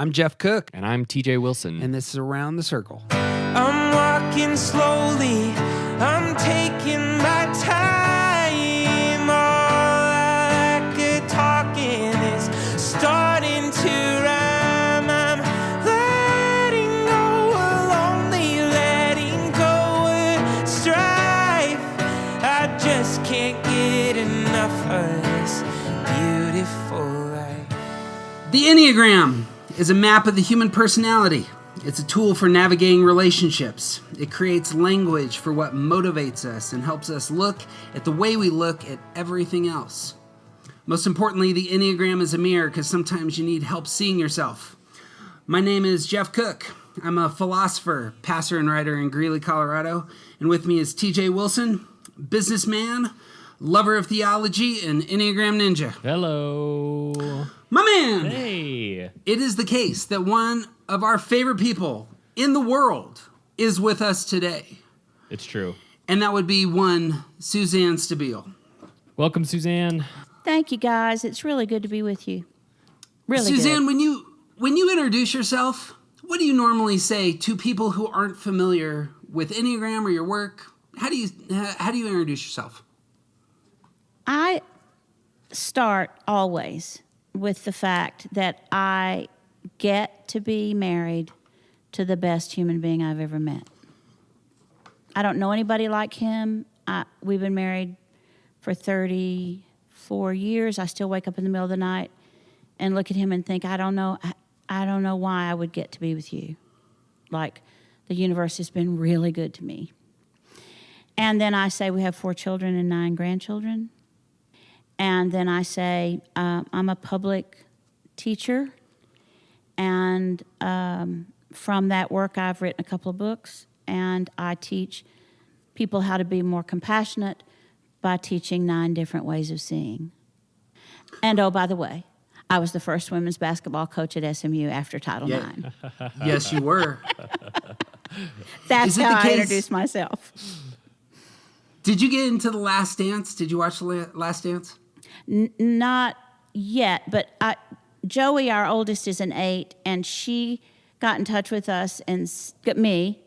I'm Jeff Cook. And I'm TJ Wilson. And this is Around the Circle. I'm walking slowly, I'm taking my time. All I could talking is starting to rhyme. I'm letting go of lonely, letting go of strife. I just can't get enough of this beautiful life. The Enneagram is a map of the human personality. It's a tool for navigating relationships. It creates language for what motivates us and helps us look at the way we look at everything else. Most importantly, the Enneagram is a mirror because sometimes you need help seeing yourself. My name is Jeff Cook. I'm a philosopher, pastor, and writer in Greeley, Colorado. And with me is TJ Wilson, businessman, lover of theology, and Enneagram ninja. Hello. My man! Hey. It is the case that one of our favorite people in the world is with us today. It's true. And that would be one Suzanne Stabile. Welcome, Suzanne. Thank you, guys. It's really good to be with you. Really Suzanne, good. when you introduce yourself, what do you normally say to people who aren't familiar with Enneagram or your work? How do you introduce yourself? I start always with the fact that I get to be married to the best human being I've ever met. I don't know anybody like him. We've been married for 34 years. I still wake up in the middle of the night and look at him and think, I don't know why I would get to be with you. Like, the universe has been really good to me. And then I say we have 4 children and 9 grandchildren. And then I say I'm a public teacher. And from that work, I've written a couple of books. And I teach people how to be more compassionate by teaching 9 different ways of seeing. And oh, by the way, I was the first women's basketball coach at SMU after Title IX. Yes, you were. That's how I introduced myself. Did you get into The Last Dance? Did you watch The Last Dance? Not yet, but Joey, our oldest, is an 8, and she got in touch with us and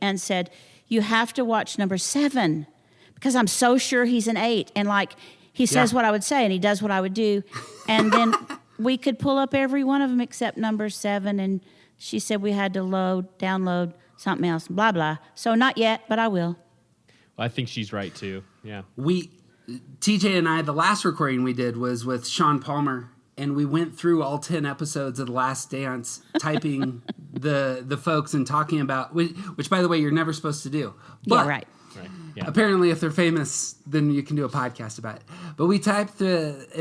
and said, you have to watch number 7 because I'm so sure he's an 8. And like, he says what I would say and he does what I would do. And then we could pull up every one of them except number 7. And she said we had to download something else, blah, blah. So not yet, but I will. Well, I think she's right, too. Yeah. TJ and I, the last recording we did was with Sean Palmer, and we went through all 10 episodes of The Last Dance, typing the folks and talking about, which, by the way, you're never supposed to do. But yeah, right. Yeah. Apparently, if they're famous, then you can do a podcast about it. But we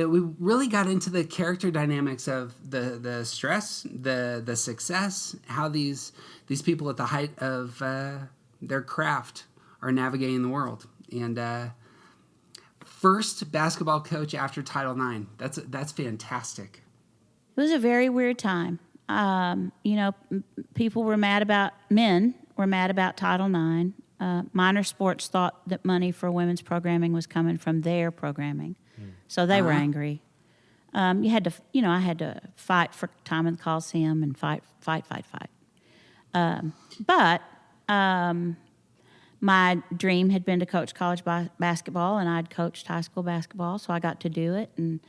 we really got into the character dynamics of the stress, the success, how these people at the height of their craft are navigating the world. And first basketball coach after Title IX. That's fantastic. It was a very weird time. People were mad about Title IX. Minor sports thought that money for women's programming was coming from their programming, so they were angry. I had to fight for time in the Coliseum and fight. But my dream had been to coach college basketball, and I'd coached high school basketball, so I got to do it, and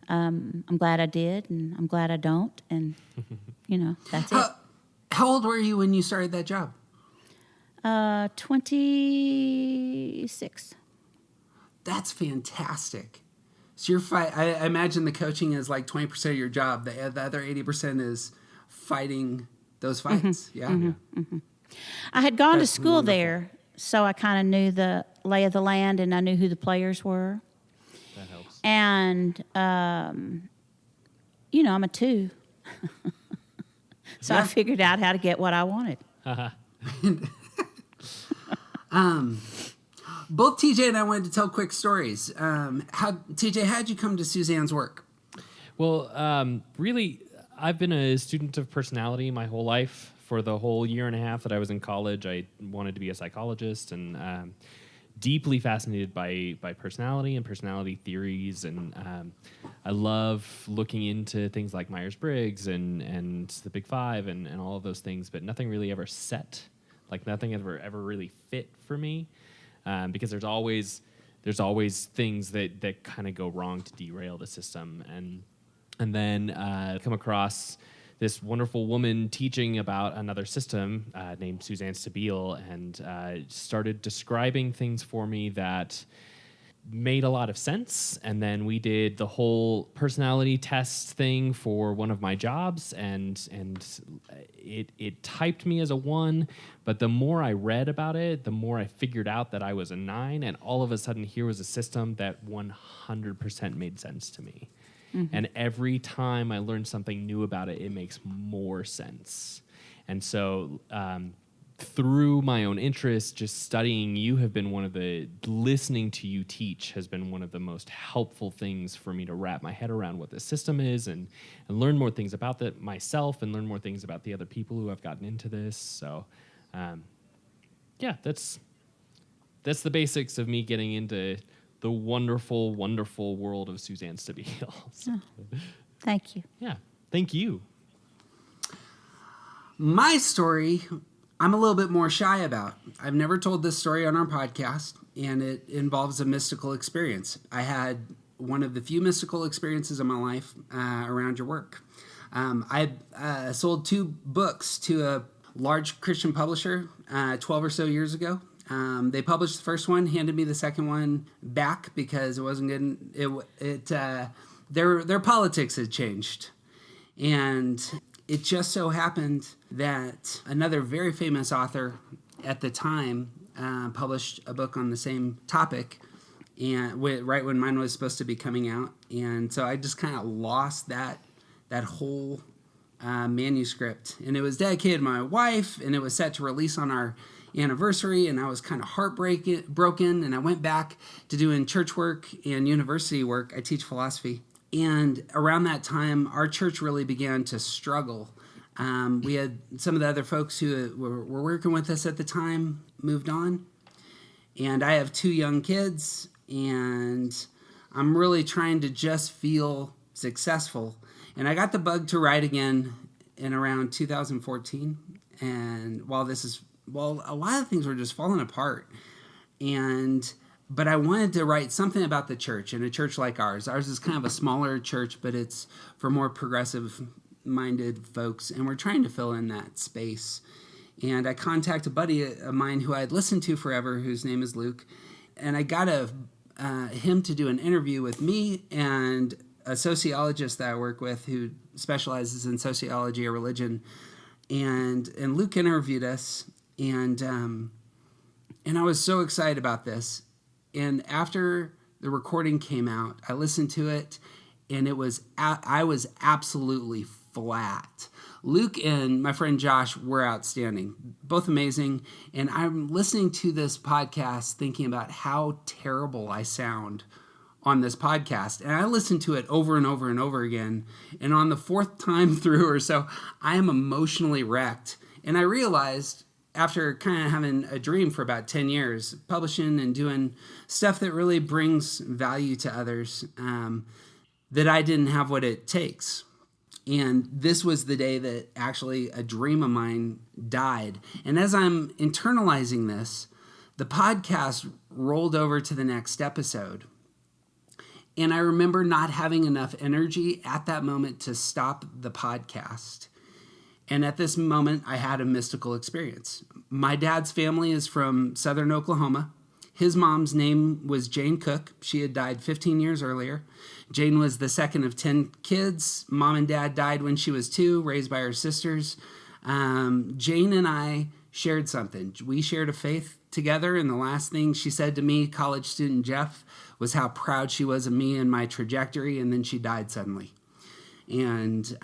I'm glad I did, and I'm glad I don't, and, that's it. How old were you when you started that job? 26. That's fantastic. So you're I imagine the coaching is like 20% of your job. The other 80% is fighting those fights. Mm-hmm. Yeah. Mm-hmm. Mm-hmm. I had gone to school there, so I kind of knew the lay of the land, and I knew who the players were. That helps. And, I'm a 2. So I figured out how to get what I wanted. Both TJ and I wanted to tell quick stories. TJ, how'd you come to Suzanne's work? Well, really, I've been a student of personality my whole life. For the whole year and a half that I was in college, I wanted to be a psychologist, and deeply fascinated by personality and personality theories, and I love looking into things like Myers-Briggs and the Big Five and all of those things, but nothing really ever set. Like nothing ever really fit for me, because there's always things that kind of go wrong to derail the system, and then come across this wonderful woman teaching about another system named Suzanne Stabile, and started describing things for me that made a lot of sense. And then we did the whole personality test thing for one of my jobs, and it typed me as a 1, but the more I read about it, the more I figured out that I was a 9, and all of a sudden here was a system that 100% made sense to me. And every time I learn something new about it, it makes more sense. And so through my own interest, just studying you have been listening to you teach has been one of the most helpful things for me to wrap my head around what this system is, and learn more things about myself, and learn more things about the other people who have gotten into this. So that's the basics of me getting into the wonderful, wonderful world of Suzanne Stabile. So, Thank you. yeah, thank you. My story, I'm a little bit more shy about. I've never told this story on our podcast, and it involves a mystical experience. I had one of the few mystical experiences in my life around your work. I sold 2 books to a large Christian publisher 12 or so years ago. They published the first one, handed me the second one back because it wasn't good. Their politics had changed, and it just so happened that another very famous author at the time published a book on the same topic, and right when mine was supposed to be coming out, and so I just kind of lost that whole manuscript, and it was dedicated to my wife, and it was set to release on our anniversary, and I was kind of broken, and I went back to doing church work and university work. I teach philosophy, and around that time, our church really began to struggle. We had some of the other folks who were working with us at the time moved on, and I have 2 young kids, and I'm really trying to just feel successful. And I got the bug to write again in around 2014, and a lot of things were just falling apart. But I wanted to write something about the church, and a church like ours. Ours is kind of a smaller church, but it's for more progressive-minded folks, and we're trying to fill in that space. And I contacted a buddy of mine who I had listened to forever, whose name is Luke, and I got him to do an interview with me and a sociologist that I work with who specializes in sociology or religion. And Luke interviewed us, and I was so excited about this. And after the recording came out, I listened to it, and I was absolutely flat. Luke and my friend Josh were outstanding, both amazing. And I'm listening to this podcast thinking about how terrible I sound on this podcast. And I listened to it over and over and over again. And on the 4th time through or so, I am emotionally wrecked. And I realized after kind of having a dream for about 10 years, publishing and doing stuff that really brings value to others, that I didn't have what it takes. And this was the day that actually a dream of mine died. And as I'm internalizing this, the podcast rolled over to the next episode. And I remember not having enough energy at that moment to stop the podcast. And at this moment, I had a mystical experience. My dad's family is from southern Oklahoma. His mom's name was Jane Cook. She had died 15 years earlier. Jane was the second of 10 kids. Mom and dad died when she was 2, raised by her sisters. Jane and I shared something. We shared a faith together, and the last thing she said to me, college student Jeff, was how proud she was of me and my trajectory, and then she died suddenly. And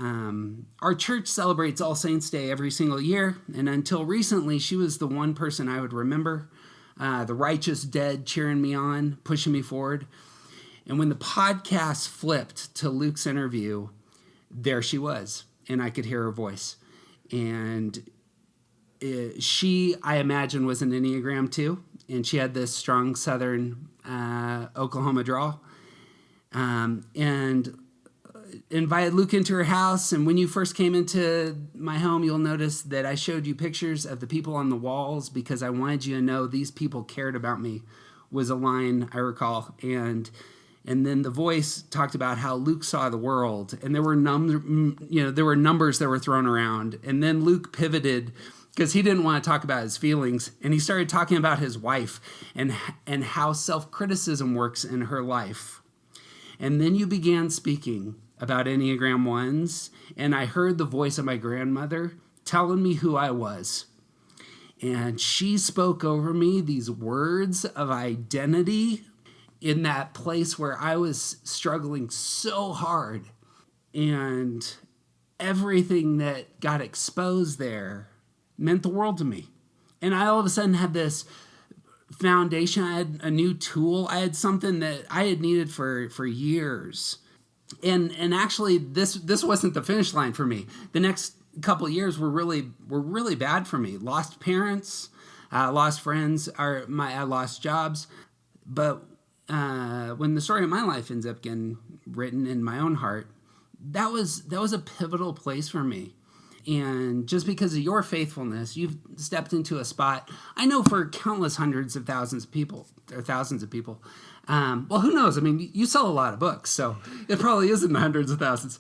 our church celebrates All Saints Day every single year, and until recently, she was the one person I would remember, the righteous dead cheering me on, pushing me forward. And when the podcast flipped to Luke's interview, there she was, and I could hear her voice. And she, I imagine, was an Enneagram too, and she had this strong Southern Oklahoma drawl, and invited Luke into her house. And when you first came into my home, you'll notice that I showed you pictures of the people on the walls because I wanted you to know these people cared about me, was a line I recall. And then the voice talked about how Luke saw the world, and there were numbers that were thrown around. And then Luke pivoted because he didn't want to talk about his feelings, and he started talking about his wife and how self-criticism works in her life. And then you began speaking about Enneagram 1s, and I heard the voice of my grandmother telling me who I was. And she spoke over me these words of identity in that place where I was struggling so hard. And everything that got exposed there meant the world to me. And I all of a sudden had this foundation. I had a new tool. I had something that I had needed for years. And actually, this wasn't the finish line for me. The next couple of years were really bad for me. Lost parents, lost friends, I lost jobs. But when the story of my life ends up getting written in my own heart, that was a pivotal place for me. And just because of your faithfulness, you've stepped into a spot, I know, for countless hundreds of thousands of people, or thousands of people. Well, who knows? I mean, you sell a lot of books, so it probably is in the hundreds of thousands.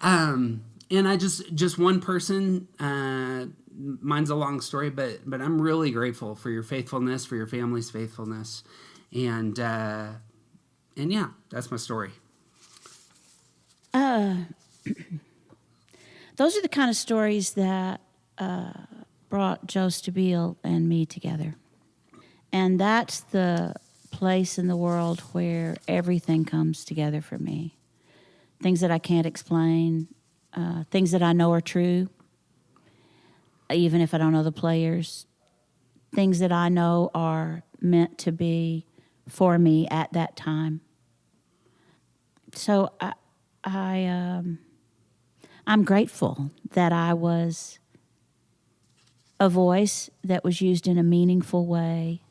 And I just one person, mine's a long story, but I'm really grateful for your faithfulness, for your family's faithfulness. And yeah, that's my story. Those are the kind of stories that brought Joe Stabile and me together. And that's the place in the world where everything comes together for me. Things that I can't explain, things that I know are true, even if I don't know the players, things that I know are meant to be for me at that time. So I'm grateful that I was a voice that was used in a meaningful way,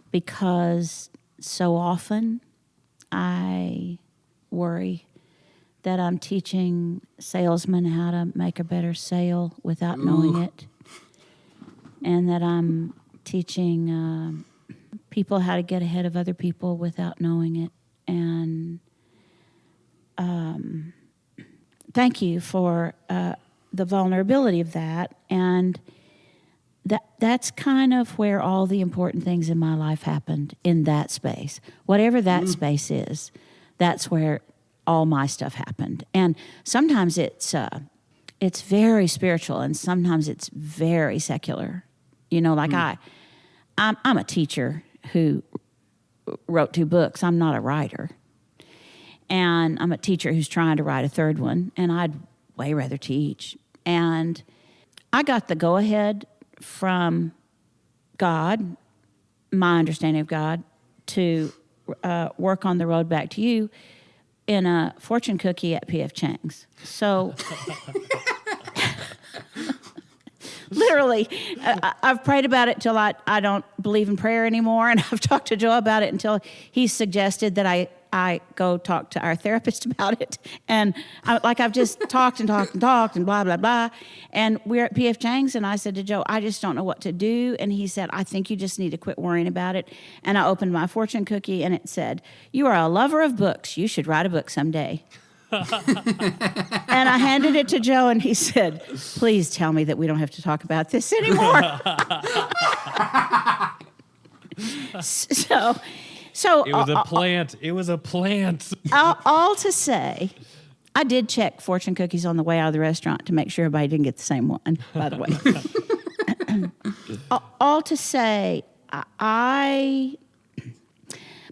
because so often I worry that I'm teaching salesmen how to make a better sale without knowing it, and that I'm teaching people how to get ahead of other people without knowing it. And thank you for the vulnerability of that. And that's kind of where all the important things in my life happened, in that space. Whatever that space is, that's where all my stuff happened. And sometimes it's very spiritual, and sometimes it's very secular. You know, like I'm a teacher who wrote 2 books. I'm not a writer. And I'm a teacher who's trying to write a 3rd one, and I'd way rather teach. And I got the go-ahead from God, my understanding of God, to work on the road back to you in a fortune cookie at P.F. Chang's. So literally, I've prayed about it till I don't believe in prayer anymore, and I've talked to Joe about it until he suggested that I go talk to our therapist about it. And I've just talked and blah, blah, blah. And we're at P.F. Chang's, and I said to Joe, I just don't know what to do. And he said, I think you just need to quit worrying about it. And I opened my fortune cookie, and it said, you are a lover of books. You should write a book someday. And I handed it to Joe, and he said, please tell me that we don't have to talk about this anymore. So it was a plant. It was a plant. all to say, I did check fortune cookies on the way out of the restaurant to make sure everybody didn't get the same one, by the way. All to say,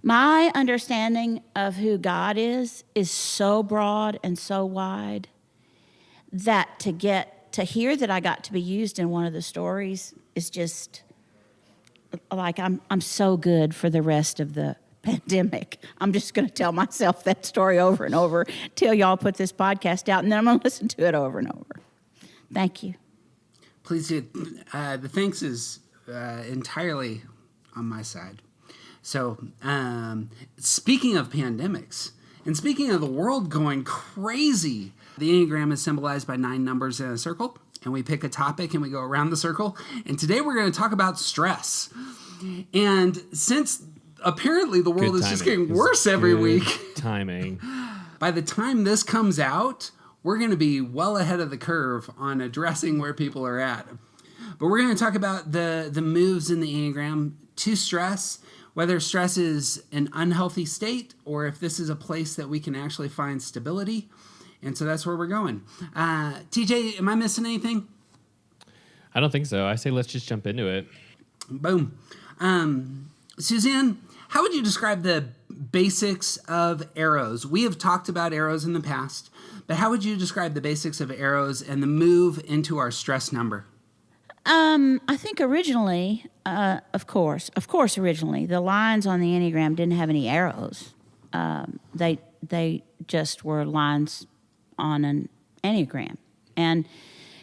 my understanding of who God is so broad and so wide that to hear that I got to be used in one of the stories is just like I'm so good for the rest of the pandemic. I'm just going to tell myself that story over and over till y'all put this podcast out, and then I'm going to listen to it over and over. Thank you. Please do. The thanks is entirely on my side. So, speaking of pandemics, and speaking of the world going crazy, the Enneagram is symbolized by 9 numbers in a circle, and we pick a topic and we go around the circle. And today we're going to talk about stress. And since apparently the world is just getting worse every week, timing. By the time this comes out, we're going to be well ahead of the curve on addressing where people are at. But we're going to talk about the moves in the Enneagram to stress, whether stress is an unhealthy state or if this is a place that we can actually find stability. And so that's where we're going. TJ, am I missing anything? I don't think so. I say let's just jump into it. Boom. Suzanne, how would you describe the basics of arrows? We have talked about arrows in the past, but how would you describe the basics of arrows and the move into our stress number? I think originally, of course, originally, the lines on the Enneagram didn't have any arrows. They just were lines on an Enneagram. And,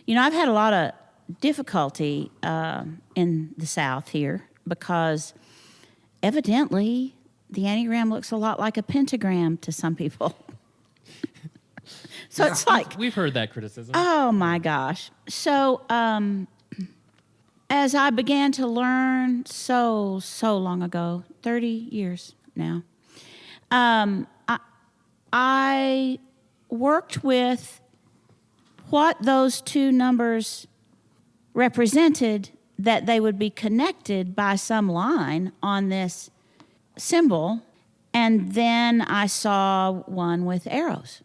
I've had a lot of difficulty in the South here because evidently the Enneagram looks a lot like a pentagram to some people. So it's like... We've heard that criticism. Oh, my gosh. So... as I began to learn so long ago, 30 years now, I worked with what those 2 numbers represented, that they would be connected by some line on this symbol, and then I saw one with arrows.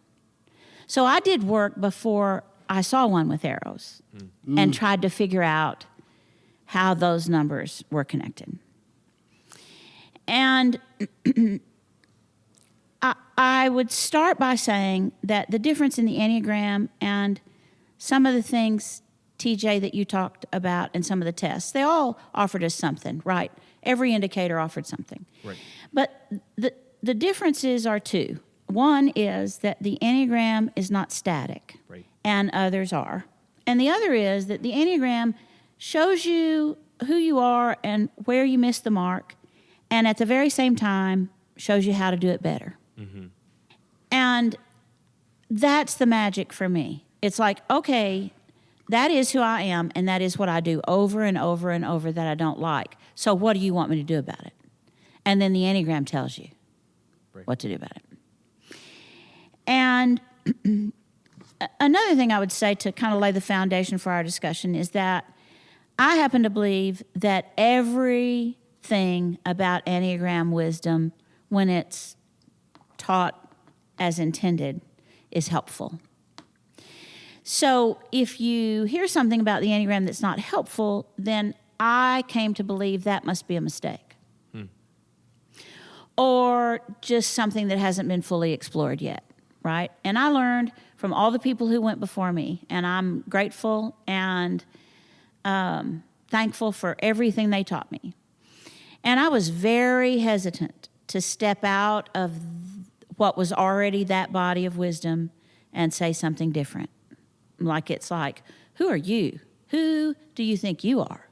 So I did work before I saw one with arrows and tried to figure out how those numbers were connected. And I would start by saying that the difference in the Enneagram and some of the things, TJ, that you talked about and some of the tests, they all offered us something, right? Every indicator offered something. Right. But the differences are 2. One is that the Enneagram is not static, Right. and others are. And the other is that the Enneagram shows you who you are and where you missed the mark, and at the very same time shows you how to do it better. Mm-hmm. And that's the magic for me. It's like, okay, that is who I am, and that is what I do over and over and over that I don't like. So what do you want me to do about it? And then the Enneagram tells you what to do about it. And another thing I would say to kind of lay the foundation for our discussion is that I happen to believe that everything about Enneagram wisdom, when it's taught as intended, is helpful. So if you hear something about the Enneagram that's not helpful, then I came to believe that must be a mistake. Or just something that hasn't been fully explored yet, right? And I learned from all the people who went before me, and I'm grateful and thankful for everything they taught me. And I was very hesitant to step out of what was already that body of wisdom and say something different. It's like, who are you? Who do you think you are?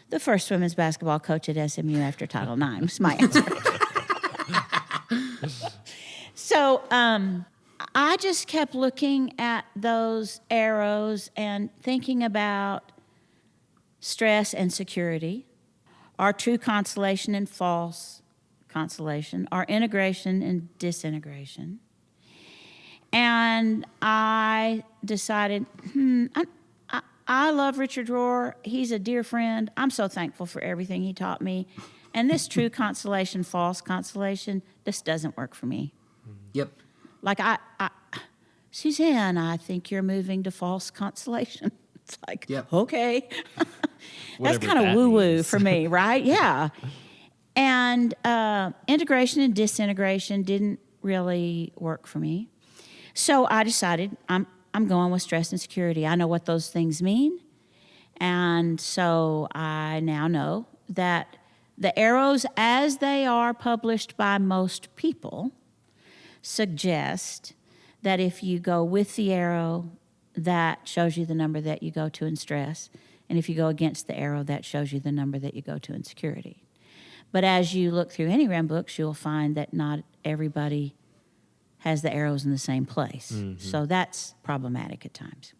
The first women's basketball coach at SMU after Title IX was my answer. So I just kept looking at those arrows and thinking about stress and security, our true constellation and false constellation, our integration and disintegration. And I decided, I love Richard Rohr. He's a dear friend. I'm so thankful for everything he taught me. And this true constellation, false constellation, this doesn't work for me. Yep. Like Suzanne, I think you're moving to false constellation. It's like, yep. Okay. That's Whatever kind of that woo-woo means. for me, right? Yeah. And integration and disintegration didn't really work for me. So I decided I'm going with stress and security. I know what those things mean. And so I now know that the arrows, as they are published by most people, suggest that if you go with the arrow, that shows you the number that you go to in stress. And if you go against the arrow, that shows you the number that you go to in security. But as you look through Enneagram books, you'll find that not everybody has the arrows in the same place. Mm-hmm. So that's problematic at times.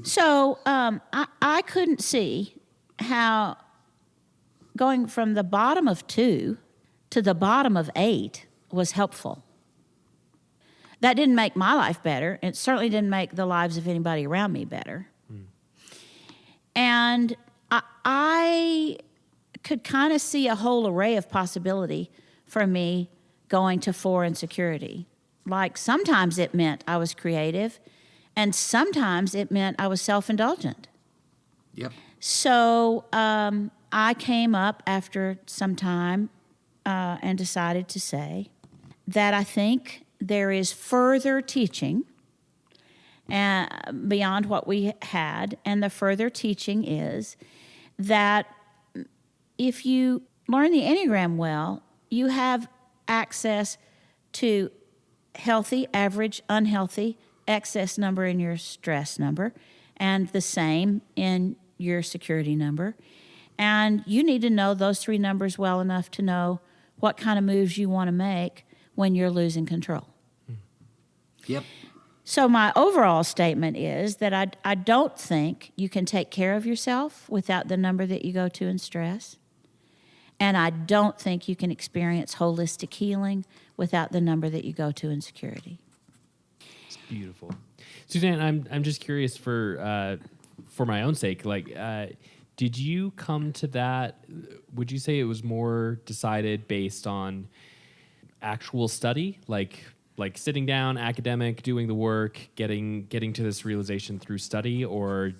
So I couldn't see how going from the bottom of 2 to the bottom of 8 was helpful. That didn't make my life better. It certainly didn't make the lives of anybody around me better. Mm. And I could kind of see a whole array of possibility for me going to 4 in security. Like sometimes it meant I was creative, and sometimes it meant I was self-indulgent. Yep. So I came up after some time and decided to say that I think there is further teaching beyond what we had, and the further teaching is that if you learn the Enneagram well, you have access to healthy, average, unhealthy, excess number in your stress number, and the same in your security number. And you need to know those 3 numbers well enough to know what kind of moves you want to make when you're losing control. Yep. So my overall statement is that I don't think you can take care of yourself without the number that you go to in stress. And I don't think you can experience holistic healing without the number that you go to in security. It's beautiful. Suzanne, I'm just curious for my own sake, did you come to that, would you say it was more decided based on actual study, like sitting down, academic, doing the work, getting to this realization through study, or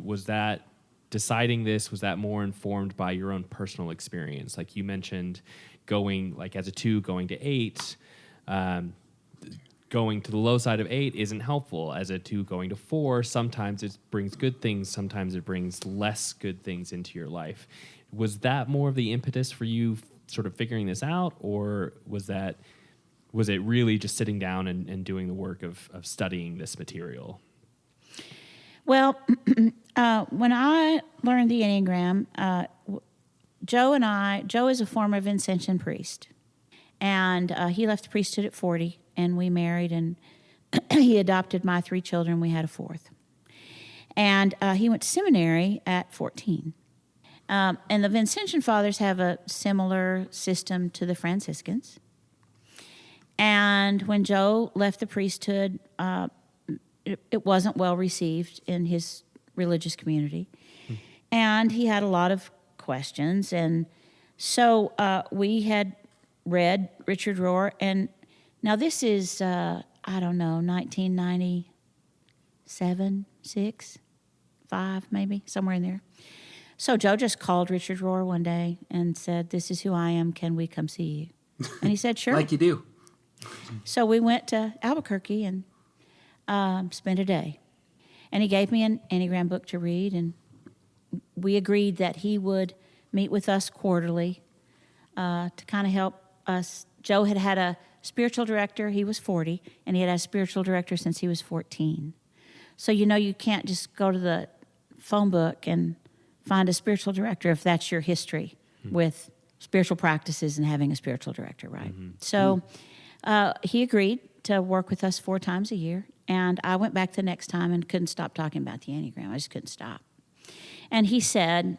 was that deciding this, was that more informed by your own personal experience? Like you mentioned, going like as a 2, going to 8, going to the low side of 8 isn't helpful. As a 2, going to 4, sometimes it brings good things, sometimes it brings less good things into your life. Was that more of the impetus for you sort of figuring this out, or was it really just sitting down and doing the work of studying this material? Well, when I learned the Enneagram, Joe is a former Vincentian priest, and he left the priesthood at 40, and we married, and he adopted my 3 children. We had a 4th. And he went to seminary at 14. And the Vincentian fathers have a similar system to the Franciscans. And when Joe left the priesthood, it wasn't well received in his religious community. And he had a lot of questions. And so we had read Richard Rohr. And now this is, 1997, 6, 5, maybe, somewhere in there. So Joe just called Richard Rohr one day and said, "This is who I am. Can we come see you?" And he said, "Sure." Like you do. So we went to Albuquerque and spent a day. And he gave me an Enneagram book to read, and we agreed that he would meet with us quarterly to kind of help us. Joe had had a spiritual director. He was 40, and he had had a spiritual director since he was 14. So, you can't just go to the phone book and find a spiritual director if that's your history with spiritual practices and having a spiritual director, right? Mm-hmm. So he agreed to work with us 4 times a year, and I went back the next time and couldn't stop talking about the Enneagram. I just couldn't stop. And he said,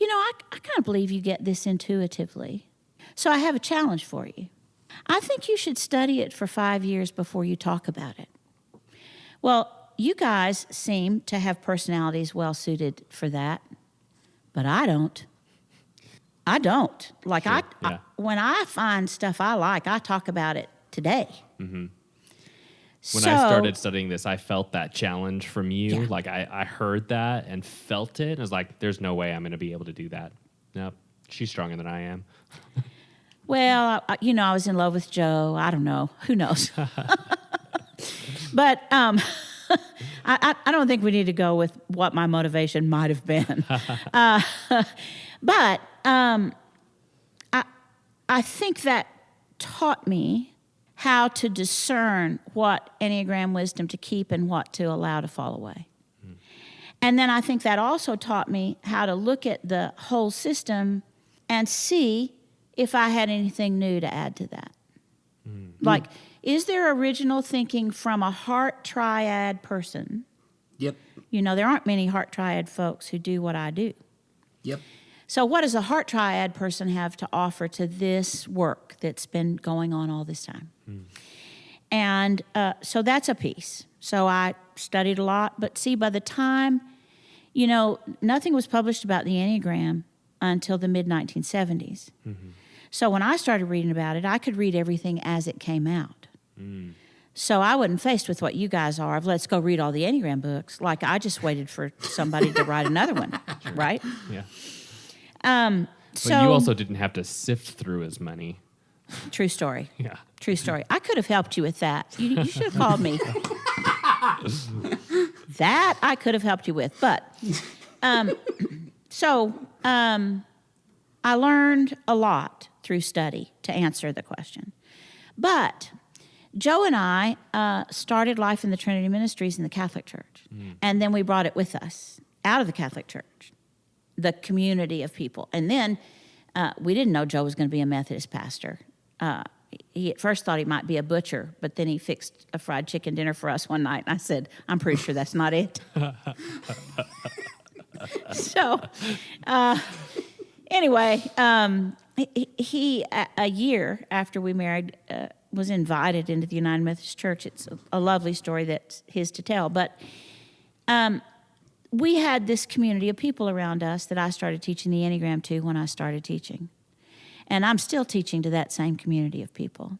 I kind of believe you get this intuitively, so I have a challenge for you. I think you should study it for 5 years before you talk about it. Well, you guys seem to have personalities well suited for that, but I don't. Like, sure, I when I find stuff I like, I talk about it today. Mm-hmm. When I started studying this, I felt that challenge from you. Yeah. Like, I heard that and felt it. And I was like, there's no way I'm going to be able to do that. Nope, she's stronger than I am. Well, I was in love with Joe. I don't know. Who knows? But I don't think we need to go with what my motivation might have been. But I think that taught me how to discern what Enneagram wisdom to keep and what to allow to fall away. And then I think that also taught me how to look at the whole system and see if I had anything new to add to that. Like, is there original thinking from a heart triad person? Yep. You know, there aren't many heart triad folks who do what I do. Yep. So what does a heart triad person have to offer to this work that's been going on all this time? And so that's a piece. So I studied a lot. But see, by the time, you know, nothing was published about the Enneagram until the mid-1970s. So when I started reading about it, I could read everything as it came out. So I wasn't faced with what you guys are of let's go read all the Enneagram books. Like I just waited for somebody to write another one, right? Yeah. So But you also didn't have to sift through as many. True story. Yeah. True story. I could have helped you with that. You should have called me. That I could have helped you with. But I learned a lot through study to answer the question. But Joe and I started life in the Trinity Ministries in the Catholic Church. And then we brought it with us out of the Catholic Church, the community of people. And then we didn't know Joe was going to be a Methodist pastor. He at first thought he might be a butcher, but then he fixed a fried chicken dinner for us one night. And I said, I'm pretty sure that's not it. So anyway, he a year after we married, was invited into the United Methodist Church. It's a lovely story that's his to tell. But we had this community of people around us that I started teaching the Enneagram to when I started teaching. And I'm still teaching to that same community of people.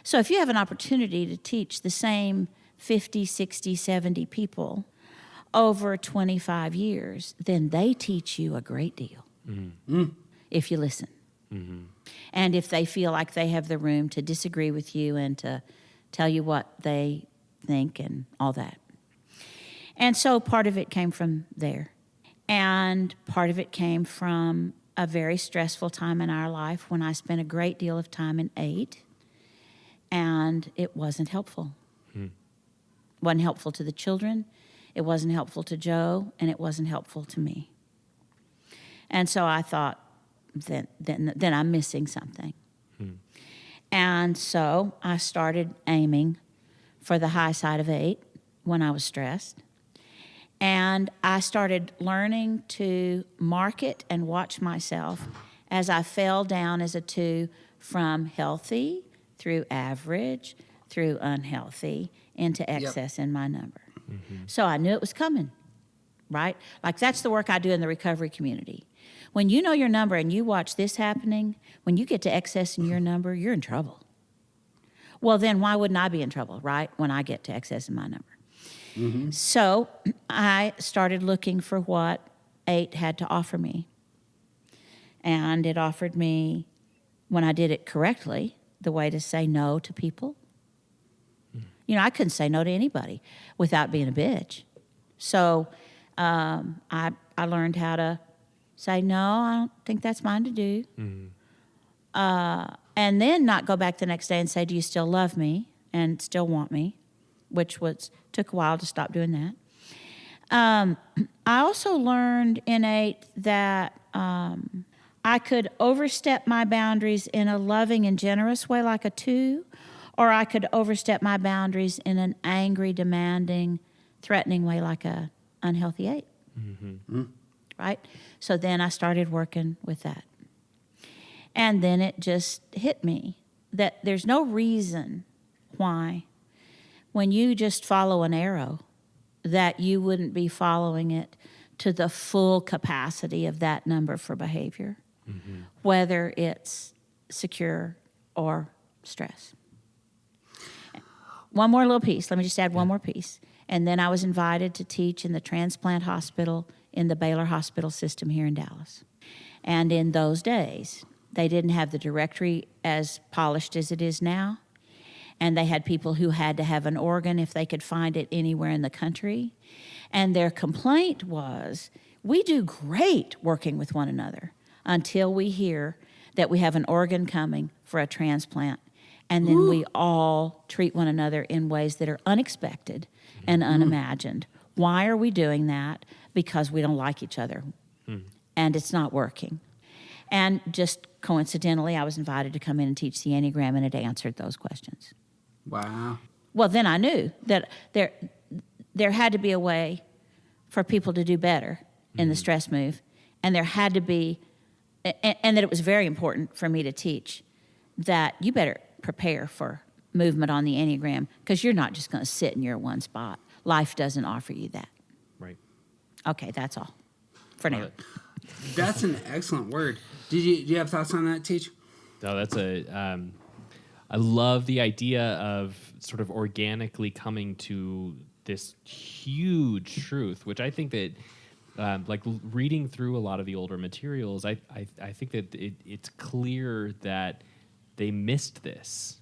So if you have an opportunity to teach the same 50, 60, 70 people over 25 years, then they teach you a great deal if you listen. And if they feel like they have the room to disagree with you and to tell you what they think and all that. And so part of it came from there. And part of it came from a very stressful time in our life when I spent a great deal of time in 8, and it wasn't helpful. Wasn't helpful to the children, it wasn't helpful to Joe, and it wasn't helpful to me. And so I thought, then I'm missing something. And so I started aiming for the high side of 8 when I was stressed. And I started learning to mark it and watch myself as I fell down as a 2 from healthy through average through unhealthy into excess in my number. So I knew it was coming, right? Like that's the work I do in the recovery community. When you know your number and you watch this happening, when you get to excess in your number, you're in trouble. Well, then why wouldn't I be in trouble, right, when I get to excess in my number? So I started looking for what 8 had to offer me. And it offered me, when I did it correctly, the way to say no to people. You know, I couldn't say no to anybody without being a bitch. So I learned how to say, no, I don't think that's mine to do. And then not go back the next day and say, do you still love me and still want me? Which took a while to stop doing that. I also learned in 8 that I could overstep my boundaries in a loving and generous way like a 2, or I could overstep my boundaries in an angry, demanding, threatening way like a unhealthy 8. Right? So then I started working with that. And then it just hit me that there's no reason why when you just follow an arrow, that you wouldn't be following it to the full capacity of that number for behavior, whether it's secure or stress. One more little piece. Let me just add one more piece. And then I was invited to teach in the transplant hospital in the Baylor Hospital system here in Dallas. And in those days, they didn't have the directory as polished as it is now. And they had people who had to have an organ if they could find it anywhere in the country. And their complaint was, we do great working with one another until we hear that we have an organ coming for a transplant. And then we all treat one another in ways that are unexpected and unimagined. Why are we doing that? Because we don't like each other. And it's not working. And just coincidentally, I was invited to come in and teach the Enneagram, and it answered those questions. Wow. Well, then I knew that there had to be a way for people to do better in the stress move, and there had to be, and that it was very important for me to teach that you better prepare for movement on the Enneagram, because you're not just going to sit in your one spot. Life doesn't offer you that. Right. Okay, that's all for now. That's an excellent word. Do you have thoughts on that, Teach? No, that's I love the idea of sort of organically coming to this huge truth, which I think that, like reading through a lot of the older materials, I think that it's clear that they missed this.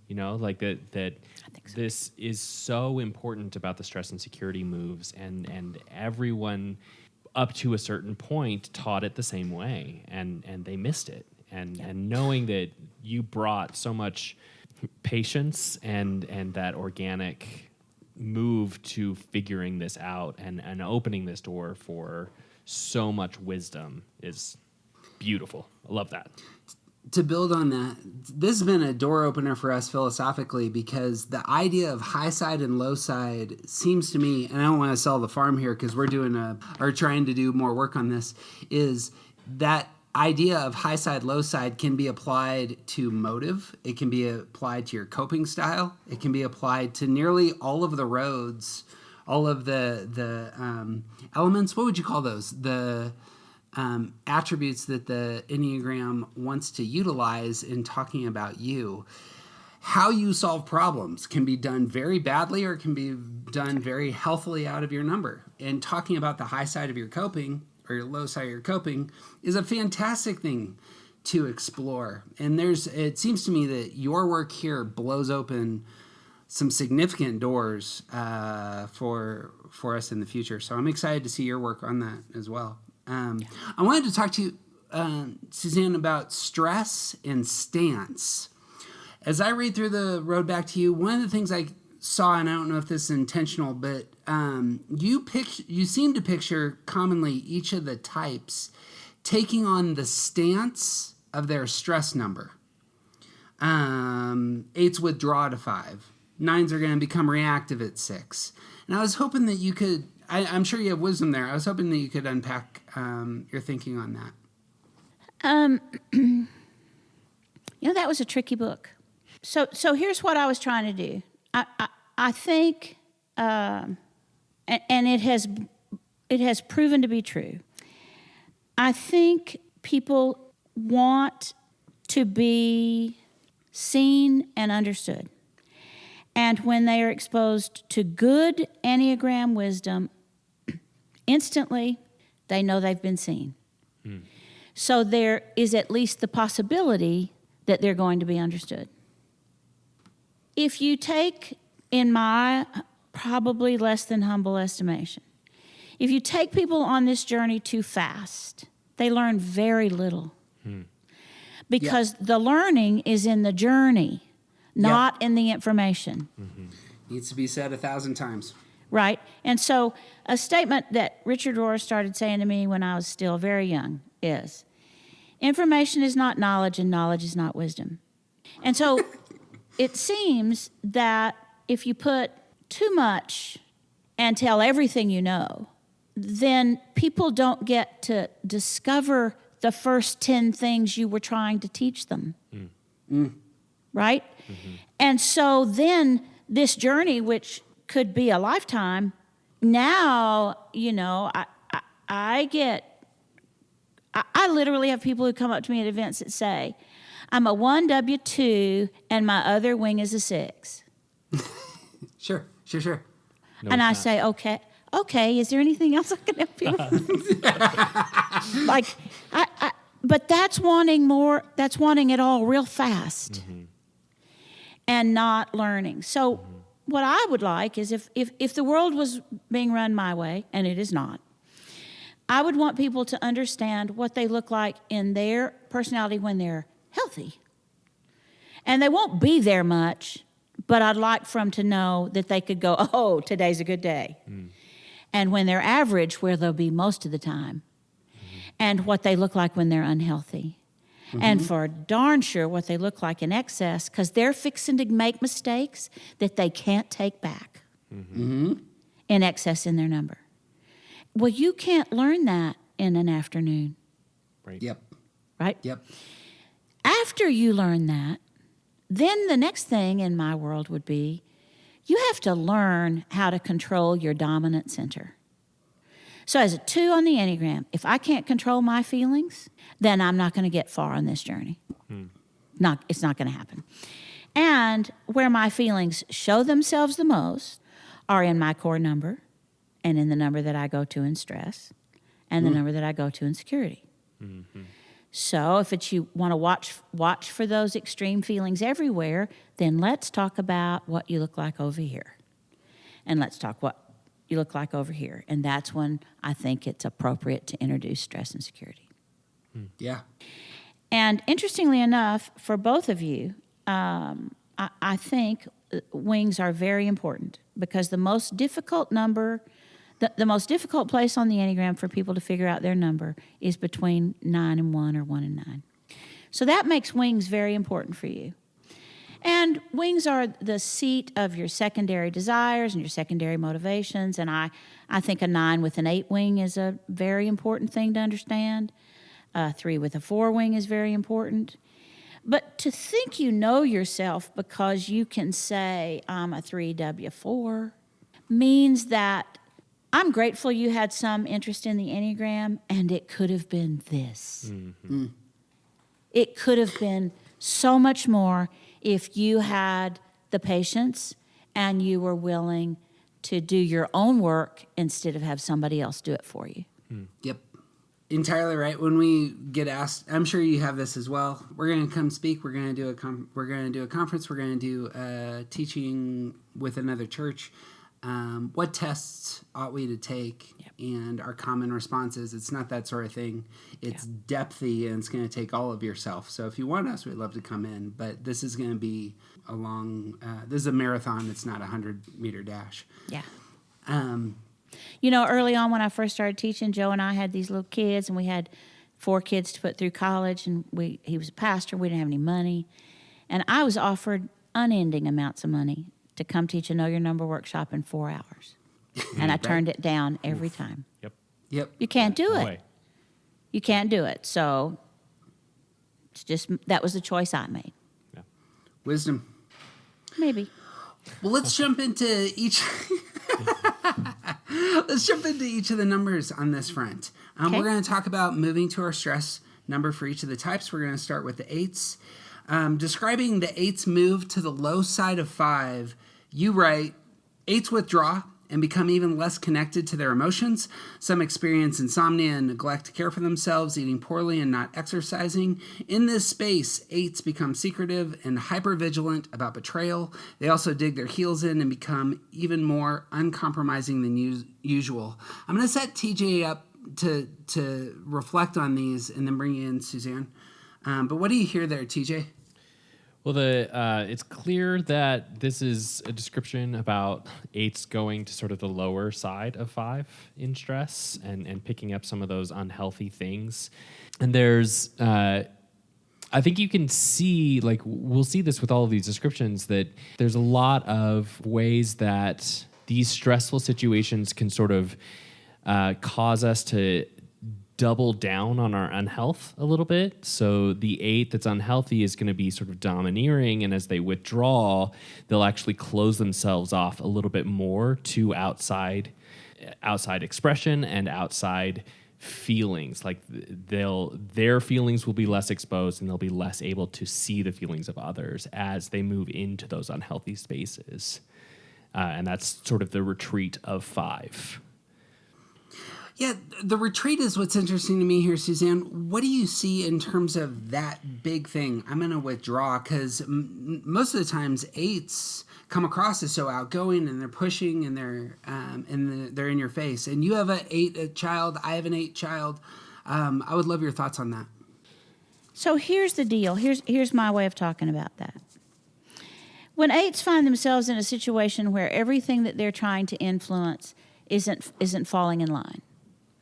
You know, like that so. This is so important about the stress and security moves, and everyone up to a certain point taught it the same way, and they missed it. And knowing that you brought so much patience and that organic move to figuring this out and opening this door for so much wisdom is beautiful. I love that. To build on that, this has been a door opener for us philosophically, because the idea of high side and low side seems to me, and I don't want to sell the farm here because we're trying to do more work on this, is that idea of high side, low side can be applied to motive. It can be applied to your coping style. It can be applied to nearly all of the roads, all of the elements. What would you call those? The attributes that the Enneagram wants to utilize in talking about you. How you solve problems can be done very badly, or it can be done very healthily out of your number. And talking about the high side of your coping or your low side of your coping is a fantastic thing to explore. And it seems to me that your work here blows open some significant doors for us in the future. So I'm excited to see your work on that as well. I wanted to talk to you, Suzanne, about stress and stance. As I read through the road back to you, one of the things I saw, and I don't know if this is intentional, but you seem to picture commonly each of the types taking on the stance of their stress number. 8s withdraw to 5. 9s are going to become reactive at 6. And I was hoping that you could, I'm sure you have wisdom there. I was hoping that you could unpack your thinking on that. That was a tricky book. So here's what I was trying to do. I think, and it has proven to be true. I think people want to be seen and understood. And when they are exposed to good Enneagram wisdom, instantly they know they've been seen. So there is at least the possibility that they're going to be understood. If you take, in my probably less than humble estimation, if you take people on this journey too fast, they learn very little. Because the learning is in the journey, not in the information. Needs to be said 1,000 times. Right. And so a statement that Richard Rohr started saying to me when I was still very young is, information is not knowledge, and knowledge is not wisdom. And so it seems that if you put too much and tell everything you know, then people don't get to discover the first 10 things you were trying to teach them. Right? And so then this journey, which could be a lifetime, now, I literally have people who come up to me at events that say, I'm a 1W2 and my other wing is a 6. Sure. No, and I say, okay, is there anything else I can help you with? But that's wanting more, that's wanting it all real fast and not learning. So what I would like is if the world was being run my way, and it is not, I would want people to understand what they look like in their personality when they're healthy. And they won't be there much, but I'd like for them to know that they could go, oh, today's a good day. and when they're average, where they'll be most of the time, and what they look like when they're unhealthy. And for darn sure what they look like in excess, because they're fixing to make mistakes that they can't take back in excess in their number. Well, you can't learn that in an afternoon. Right. Yep. Right? Yep. After you learn that, then the next thing in my world would be you have to learn how to control your dominant center. So as a 2 on the Enneagram, if I can't control my feelings, then I'm not going to get far on this journey. It's not going to happen. And where my feelings show themselves the most are in my core number and in the number that I go to in stress and the number that I go to in security. So if you want to watch for those extreme feelings everywhere, then let's talk about what you look like over here. And let's talk what you look like over here. And that's when I think it's appropriate to introduce stress and security. Yeah. And interestingly enough, for both of you, I think wings are very important because the most difficult number, the most difficult place on the Enneagram for people to figure out their number is between 9 and 1 or 1 and 9. So that makes wings very important for you. And wings are the seat of your secondary desires and your secondary motivations. And I think a 9 with an 8 wing is a very important thing to understand. 3 with a 4 wing is very important. But to think you know yourself because you can say, I'm a 3W4, means that I'm grateful you had some interest in the Enneagram, and it could have been this. It could have been so much more if you had the patience and you were willing to do your own work instead of have somebody else do it for you. Yep. Entirely right. When we get asked, I'm sure you have this as well. We're going to come speak. We're going to do a conference. We're going to do teaching with another church. What tests ought we to take? And our common responses. It's not that sort of thing. It's depthy, and it's going to take all of yourself. So if you want us, we'd love to come in. But this is going to be a long. This is a marathon. It's not a 100-meter dash. Yeah. You know, early on when I first started teaching, Joe and I had these little kids, and we had 4 kids to put through college, and he was a pastor. We didn't have any money. And I was offered unending amounts of money to come teach a Know Your Number workshop in 4 hours. And I turned it down every time. Yep. You can't do No it. way. You can't do it. So it's just, that was the choice I made. Yeah. Wisdom. Maybe. Well, let's jump into each. Let's jump into each of the numbers on this front. Okay. We're going to talk about moving to our stress number for each of the types. We're going to start with the 8s. Describing the 8's move to the low side of 5, you write, 8's withdraw and become even less connected to their emotions. Some experience insomnia and neglect to care for themselves, eating poorly and not exercising. In this space, 8's become secretive and hypervigilant about betrayal. They also dig their heels in and become even more uncompromising than usual. I'm going to set TJ up to reflect on these and then bring you in, Suzanne. But what do you hear there, TJ? Well, it's clear that this is a description about 8's going to sort of the lower side of 5 in stress and picking up some of those unhealthy things. And there's, I think you can see, like, we'll see this with all of these descriptions, that there's a lot of ways that these stressful situations can sort of cause us to double down on our unhealth a little bit. So the 8 that's unhealthy is going to be sort of domineering, and as they withdraw, they'll actually close themselves off a little bit more to outside expression and outside feelings. Like their feelings will be less exposed, and they'll be less able to see the feelings of others as they move into those unhealthy spaces. And that's sort of the retreat of 5. Yeah, the retreat is what's interesting to me here, Suzanne. What do you see in terms of that big thing? I'm going to withdraw because most of the times 8's come across as so outgoing, and they're pushing, and they're in your face. And you have an 8 child. I have an 8 child. I would love your thoughts on that. So here's the deal. Here's my way of talking about that. When 8's find themselves in a situation where everything that they're trying to influence isn't falling in line,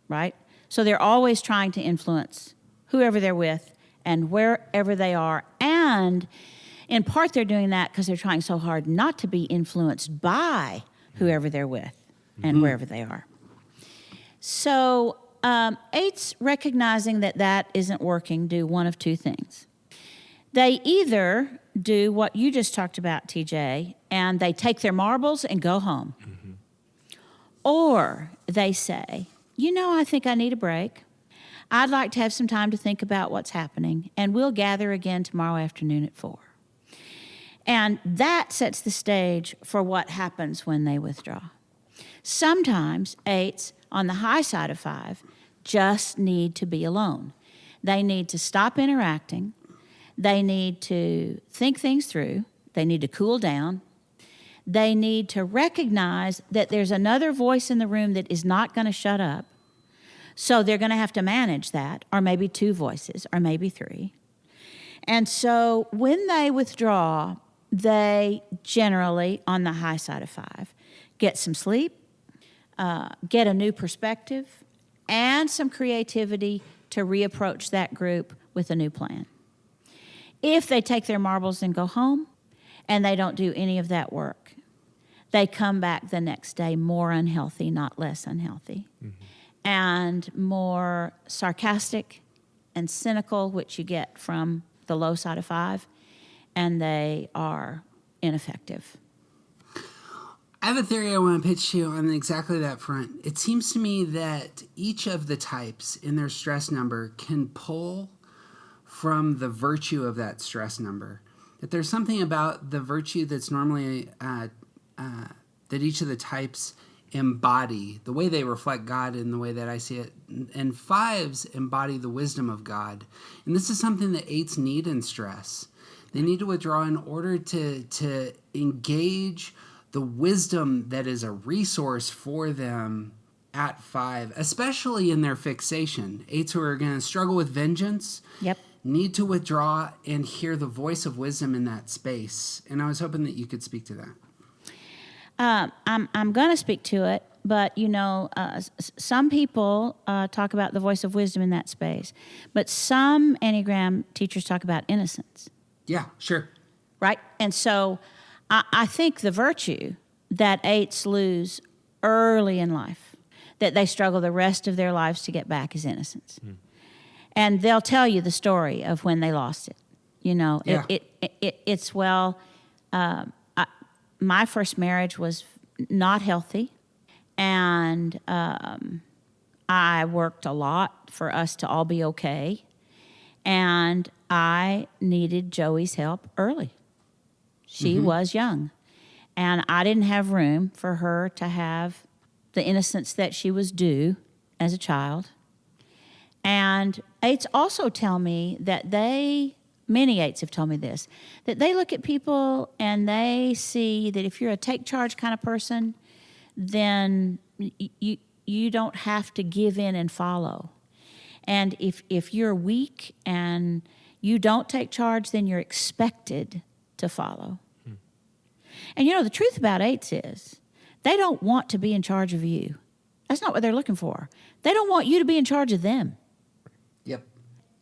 right? So they're always trying to influence whoever they're with and wherever they are. And in part, they're doing that because they're trying so hard not to be influenced by whoever they're with and wherever they are. So 8s, recognizing that isn't working, do one of two things. They either do what you just talked about, TJ, and they take their marbles and go home. Or they say, I think I need a break. I'd like to have some time to think about what's happening, and we'll gather again tomorrow afternoon at 4. And that sets the stage for what happens when they withdraw. Sometimes 8s on the high side of 5 just need to be alone. They need to stop interacting. They need to think things through. They need to cool down. They need to recognize that there's another voice in the room that is not going to shut up. So they're going to have to manage that, or maybe 2 voices, or maybe 3. And so when they withdraw, they generally, on the high side of 5, get some sleep, get a new perspective, and some creativity to reapproach that group with a new plan. If they take their marbles and go home, and they don't do any of that work, they come back the next day more unhealthy, not less unhealthy, and more sarcastic and cynical, which you get from the low side of 5, and they are ineffective. I have a theory I want to pitch to you on exactly that front. It seems to me that each of the types in their stress number can pull from the virtue of that stress number. That there's something about the virtue that's normally that each of the types embody, the way they reflect God in the way that I see it. And 5s embody the wisdom of God. And this is something that 8s need in stress. They need to withdraw in order to engage the wisdom that is a resource for them at 5, especially in their fixation. 8s who are going to struggle with vengeance need to withdraw and hear the voice of wisdom in that space. And I was hoping that you could speak to that. I'm going to speak to it, but some people talk about the voice of wisdom in that space, but some Enneagram teachers talk about innocence. Yeah, sure. Right? And so I think the virtue that 8s lose early in life, that they struggle the rest of their lives to get back, is innocence. And they'll tell you the story of when they lost it. It's my first marriage was not healthy, and I worked a lot for us to all be okay, and I needed Joey's help early. She was young, and I didn't have room for her to have the innocence that she was due as a child. And 8s also tell me that many 8s have told me this, that they look at people and they see that if you're a take charge kind of person, then you don't have to give in and follow. And if you're weak and you don't take charge, then you're expected to follow. And the truth about 8s is they don't want to be in charge of you. That's not what they're looking for. They don't want you to be in charge of them. Yep.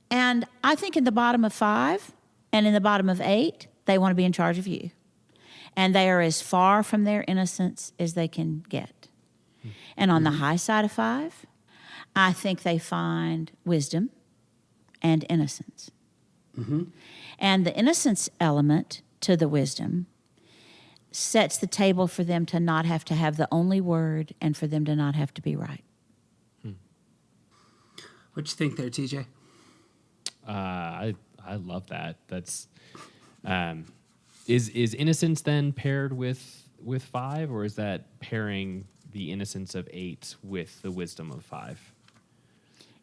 And I think in the bottom of 5 and in the bottom of 8, they want to be in charge of you. And they are as far from their innocence as they can get. And on the high side of 5, I think they find wisdom and innocence. And the innocence element to the wisdom sets the table for them to not have to have the only word and for them to not have to be right. What you think there, TJ? I love that. That's is innocence then paired with 5, or is that pairing the innocence of 8 with the wisdom of 5?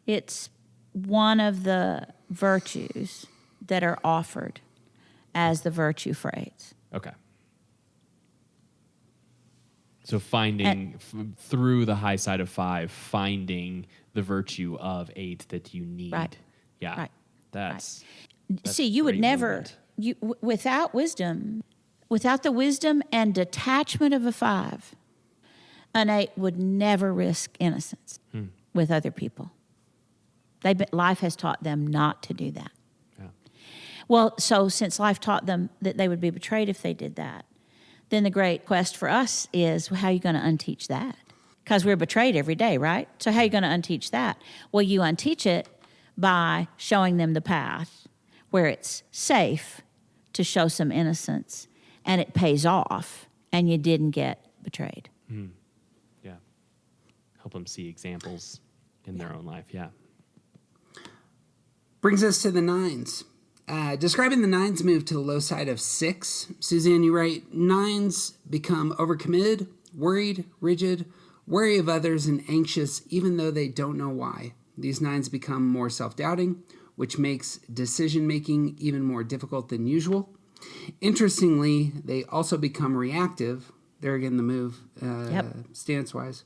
It's one of the virtues that are offered as the virtue for 8s. Okay. So finding through the high side of 5, finding the virtue of 8 that you need. Right. Yeah. Right. That's See, you would great never, without wisdom, without the wisdom and detachment of a 5, An 8 would never risk innocence with other people. Life has taught them not to do that. Yeah. Well, so since life taught them that they would be betrayed if they did that, then the great quest for us is, well, how are you going to unteach that? Because we're betrayed every day, right? So how are you going to unteach that? Well, you unteach it by showing them the path where it's safe to show some innocence and it pays off and you didn't get betrayed. Yeah. Help them see examples in their own life. Yeah. Brings us to the 9s. Describing the 9s move to the low side of 6. Suzanne, you write, 9s become overcommitted, worried, rigid, wary of others, and anxious even though they don't know why. These 9s become more self-doubting, which makes decision-making even more difficult than usual. Interestingly, they also become reactive. There again, the move, stance-wise.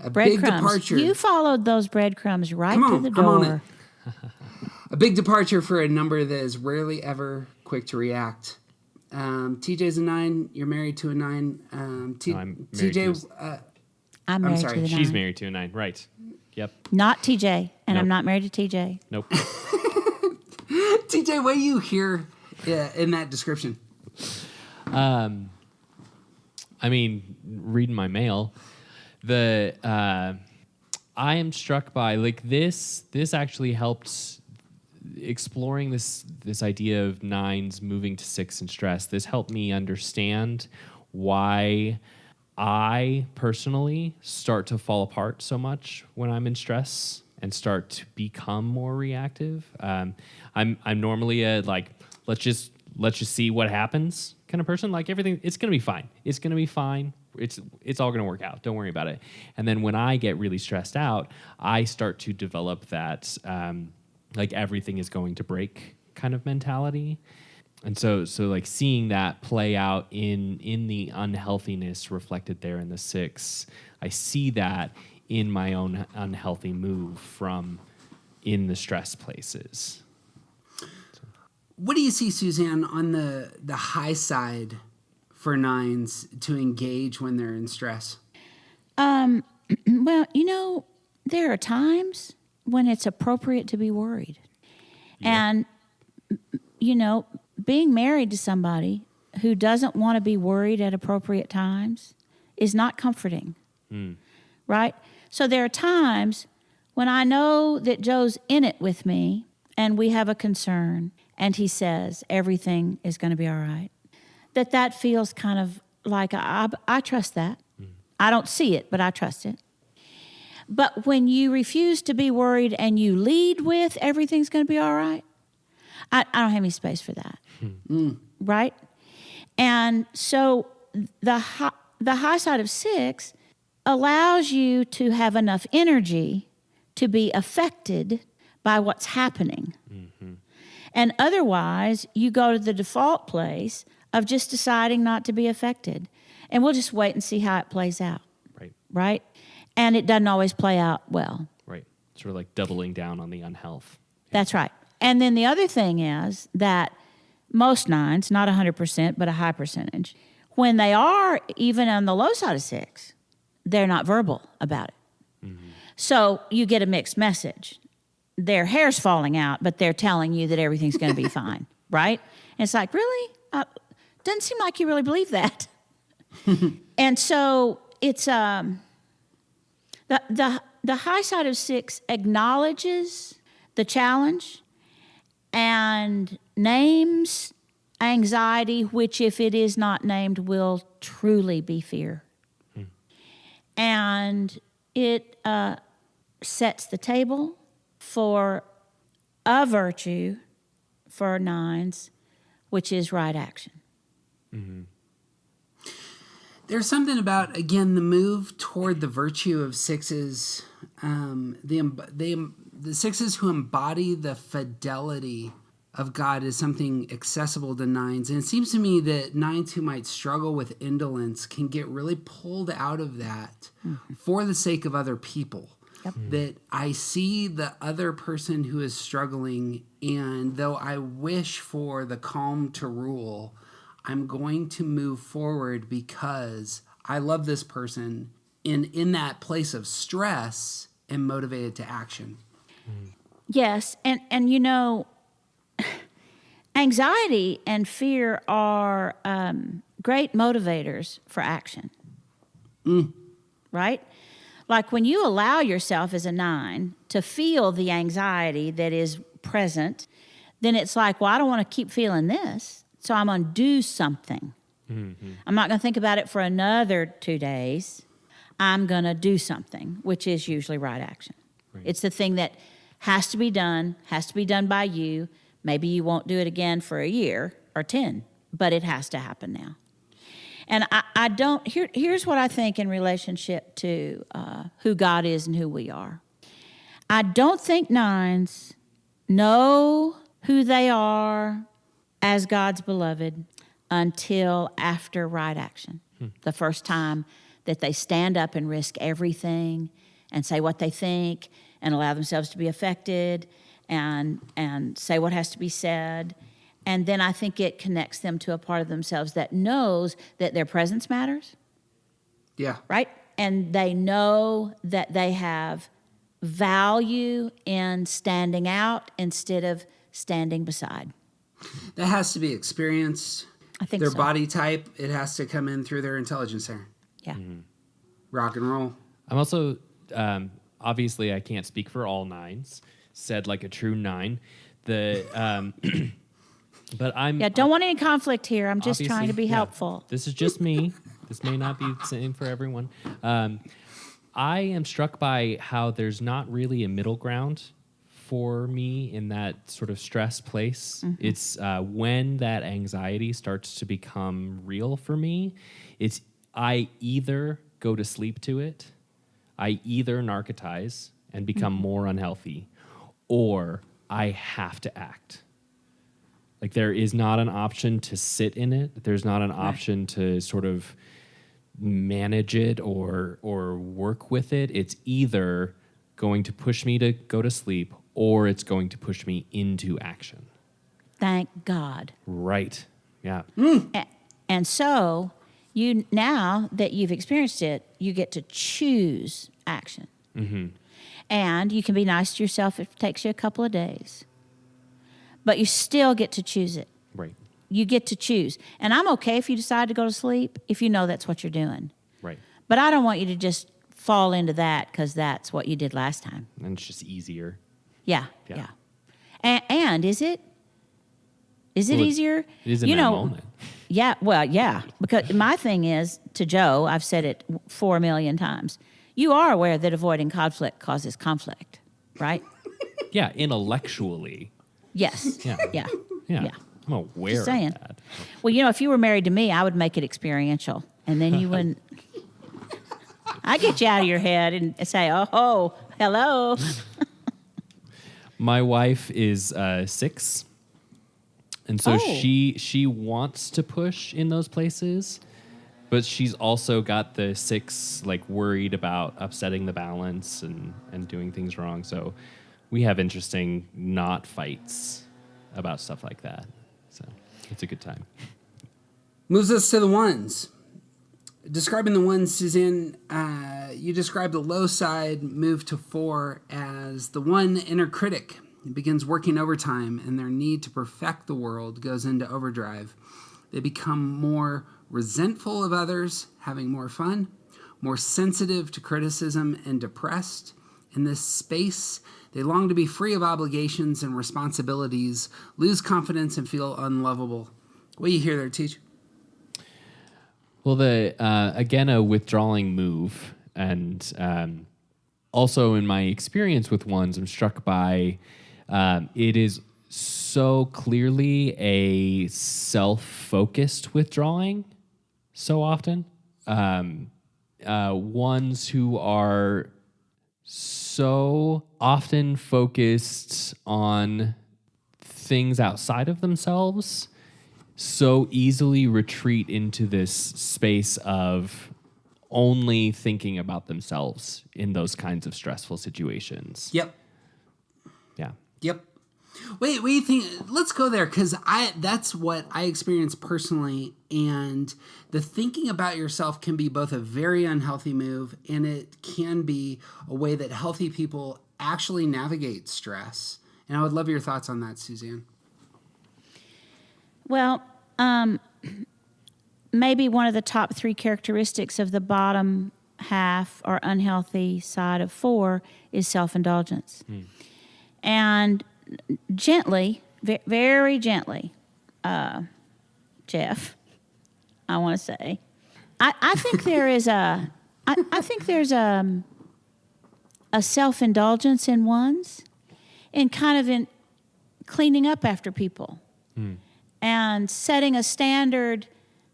A big departure. You followed those breadcrumbs right to the door. I'm on it. A big departure for a number that is rarely ever quick to react. TJ's a 9. You're married to a 9. No, I'm married TJ, I'm married sorry, to the 9. She's married to a 9. Right. Yep. Not TJ, and Nope. I'm not married to TJ. Nope. TJ, what do you hear in that description? I mean, reading my mail, I am struck by like this actually helped exploring this idea of 9s moving to 6 in stress. This helped me understand why I personally start to fall apart so much when I'm in stress and start to become more reactive. I'm normally a like let's just see what happens kind of person. Like everything, it's gonna be fine. It's gonna be fine. It's all gonna work out. Don't worry about it. And then when I get really stressed out, I start to develop that like everything is going to break kind of mentality. And so like seeing that play out in the unhealthiness reflected there in the 6, I see that in my own unhealthy move from in the stress places. What do you see, Suzanne, on the high side for 9s to engage when they're in stress? Well, there are times when it's appropriate to be worried. Yeah. And, being married to somebody who doesn't want to be worried at appropriate times is not comforting, right? So there are times when I know that Joe's in it with me and we have a concern and he says everything is going to be all right, that feels kind of like I trust that. I don't see it, but I trust it. But when you refuse to be worried and you lead with everything's going to be all right, I don't have any space for that, right? And so the high side of 6 allows you to have enough energy to be affected by what's happening. Mm-hmm. And otherwise, you go to the default place of just deciding not to be affected. And we'll just wait and see how it plays out, right? And it doesn't always play out well. Right. Sort of like doubling down on the unhealth. That's right. And then the other thing is that most 9s, not 100%, but a high percentage, when they are even on the low side of 6, they're not verbal about it. Mm-hmm. So you get a mixed message. Their hair's falling out, but they're telling you that everything's going to be fine, right? And it's like, really? Doesn't seem like you really believe that. And so it's the high side of 6 acknowledges the challenge and names anxiety, which if it is not named will truly be fear. And it sets the table for a virtue for 9s, which is right action. Mm-hmm. There's something about, again, the move toward the virtue of 6s, the 6s who embody the fidelity of God is something accessible to 9s. And it seems to me that 9s who might struggle with indolence can get really pulled out of that for the sake of other people. Yep. That I see the other person who is struggling, and though I wish for the calm to rule, I'm going to move forward because I love this person in that place of stress and motivated to action. Yes, and anxiety and fear are great motivators for action. Right? Like when you allow yourself as a 9 to feel the anxiety that is present, then it's like, well, I don't want to keep feeling this, so I'm going to do something. I'm not going to think about it for another 2 days. I'm going to do something, which is usually right action. Right. It's the thing that has to be done by you. Maybe you won't do it again for a year or 10, but it has to happen now. And I don't, here's what I think in relationship to who God is and who we are. I don't think 9s know who they are as God's beloved until after right action. The first time that they stand up and risk everything and say what they think and allow themselves to be affected and say what has to be said. And then I think it connects them to a part of themselves that knows that their presence matters. Yeah. Right? And they know that they have value in standing out instead of standing beside. That has to be experienced. I think their so. body type, it has to come in through their intelligence center. Yeah. Rock and roll. I'm also, obviously, I can't speak for all 9s, said like a true 9. But don't want any conflict here. I'm just trying to be helpful. This is just me. This may not be the same for everyone. I am struck by how there's not really a middle ground for me in that sort of stress place. It's when that anxiety starts to become real for me, I either go to sleep to it, I either narcotize and become more unhealthy, or I have to act. Like there is not an option to sit in it. There's not an option to sort of manage it or work with it. It's either going to push me to go to sleep or it's going to push me into action. Thank God. Right. Yeah. And so now that you've experienced it, you get to choose action. And you can be nice to yourself if it takes you a couple of days. But you still get to choose it. Right. You get to choose. And I'm okay if you decide to go to sleep, if you know that's what you're doing. Right. But I don't want you to just fall into that because that's what you did last time. And it's just easier. Yeah. And is it? Is it easier? It is in that moment. Yeah, well, yeah. Because my thing is, to Joe, I've said it 4 million times, you are aware that avoiding conflict causes conflict, right? Yeah, intellectually. Yes. Yeah. I'm aware Just saying. of that. Well, if you were married to me, I would make it experiential. And then you wouldn't... I'd get you out of your head and say, oh, hello. My wife is 6. And so she wants to push in those places, but she's also got the 6 like worried about upsetting the balance and doing things wrong. So we have interesting not fights about stuff like that. So it's a good time. Moves us to the 1s. Describing the 1s, Suzanne, you describe the low side move to 4 as the 1 inner critic. It begins working overtime, and their need to perfect the world goes into overdrive. They become more resentful of others, having more fun, more sensitive to criticism, and depressed. In this space, they long to be free of obligations and responsibilities, lose confidence, and feel unlovable. What do you hear there, Teach? Well, again, a withdrawing move. And also in my experience with 1s, I'm struck by it is so clearly a self-focused withdrawing so often. 1s who are so often focused on things outside of themselves so easily retreat into this space of only thinking about themselves in those kinds of stressful situations. Yep. Yeah. Yep. Wait, what do you think? Let's go there, because that's what I experienced personally, and the thinking about yourself can be both a very unhealthy move, and it can be a way that healthy people actually navigate stress. And I would love your thoughts on that, Suzanne. Well, maybe one of the top 3 characteristics of the bottom half or unhealthy side of 4 is self-indulgence. And gently, very gently, Jeff, I want to say, I think there is I think there's a self-indulgence in ones, in kind of in cleaning up after people and setting a standard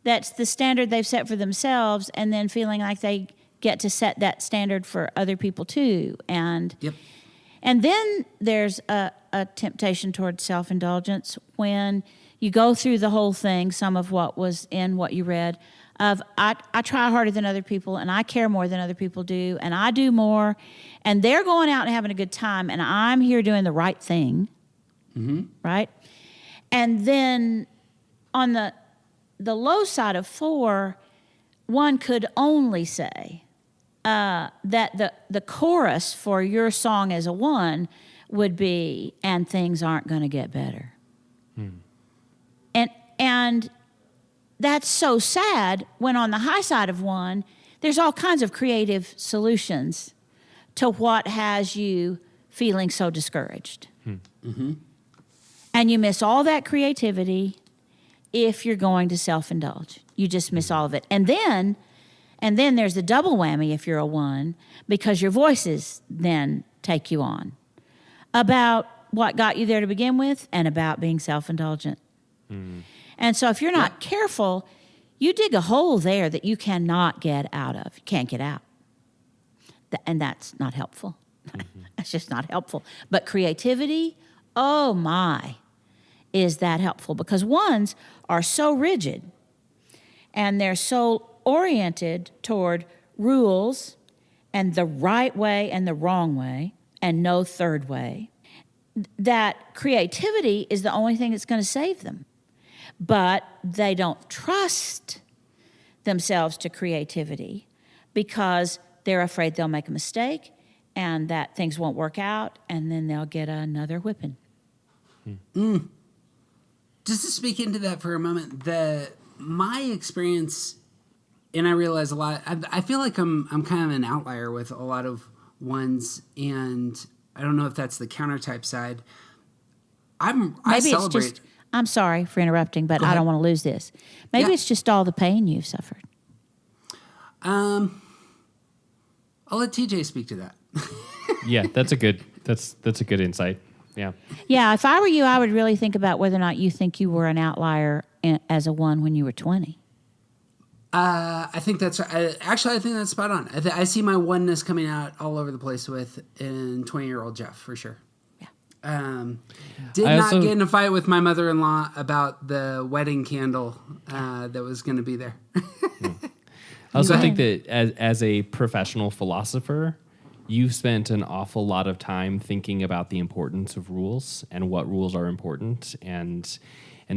that's the standard they've set for themselves, and then feeling like they get to set that standard for other people too. And and then there's a temptation towards self-indulgence when you go through the whole thing, some of what was in what you read, of I try harder than other people, and I care more than other people do, and I do more, and they're going out and having a good time, and I'm here doing the right thing, right? And then on the low side of 4, one could only say that the chorus for your song as a 1 would be, and things aren't going to get better. And that's so sad when on the high side of 1, there's all kinds of creative solutions to what has you feeling so discouraged. And you miss all that creativity if you're going to self-indulge. You just miss all of it. And then there's the double whammy if you're a 1, because your voices then take you on about what got you there to begin with and about being self-indulgent. And so if you're not careful, you dig a hole there that you cannot get out of. You can't get out. And that's not helpful. That's just not helpful. But creativity, oh my, is that helpful? Because 1s are so rigid, and they're so oriented toward rules and the right way and the wrong way and no third way, that creativity is the only thing that's going to save them. But they don't trust themselves to creativity because they're afraid they'll make a mistake and that things won't work out, and then they'll get another whipping. Just to speak into that for a moment, my experience, and I realize a lot, I feel like I'm kind of an outlier with a lot of 1s, and I don't know if that's the countertype side. I celebrate. It's just, I'm sorry for interrupting, but I don't want to lose this. Maybe it's just all the pain you've suffered. I'll let TJ speak to that. Yeah, that's a good insight. Yeah. Yeah, if I were you, I would really think about whether or not you think you were an outlier as a 1 when you were 20. I think that's actually, I think that's spot on. I see my oneness coming out all over the place with in 20-year-old Jeff, for sure. Yeah. Did not get in a fight with my mother-in-law about the wedding candle that was going to be there. I also think that as a professional philosopher, you've spent an awful lot of time thinking about the importance of rules and what rules are important. And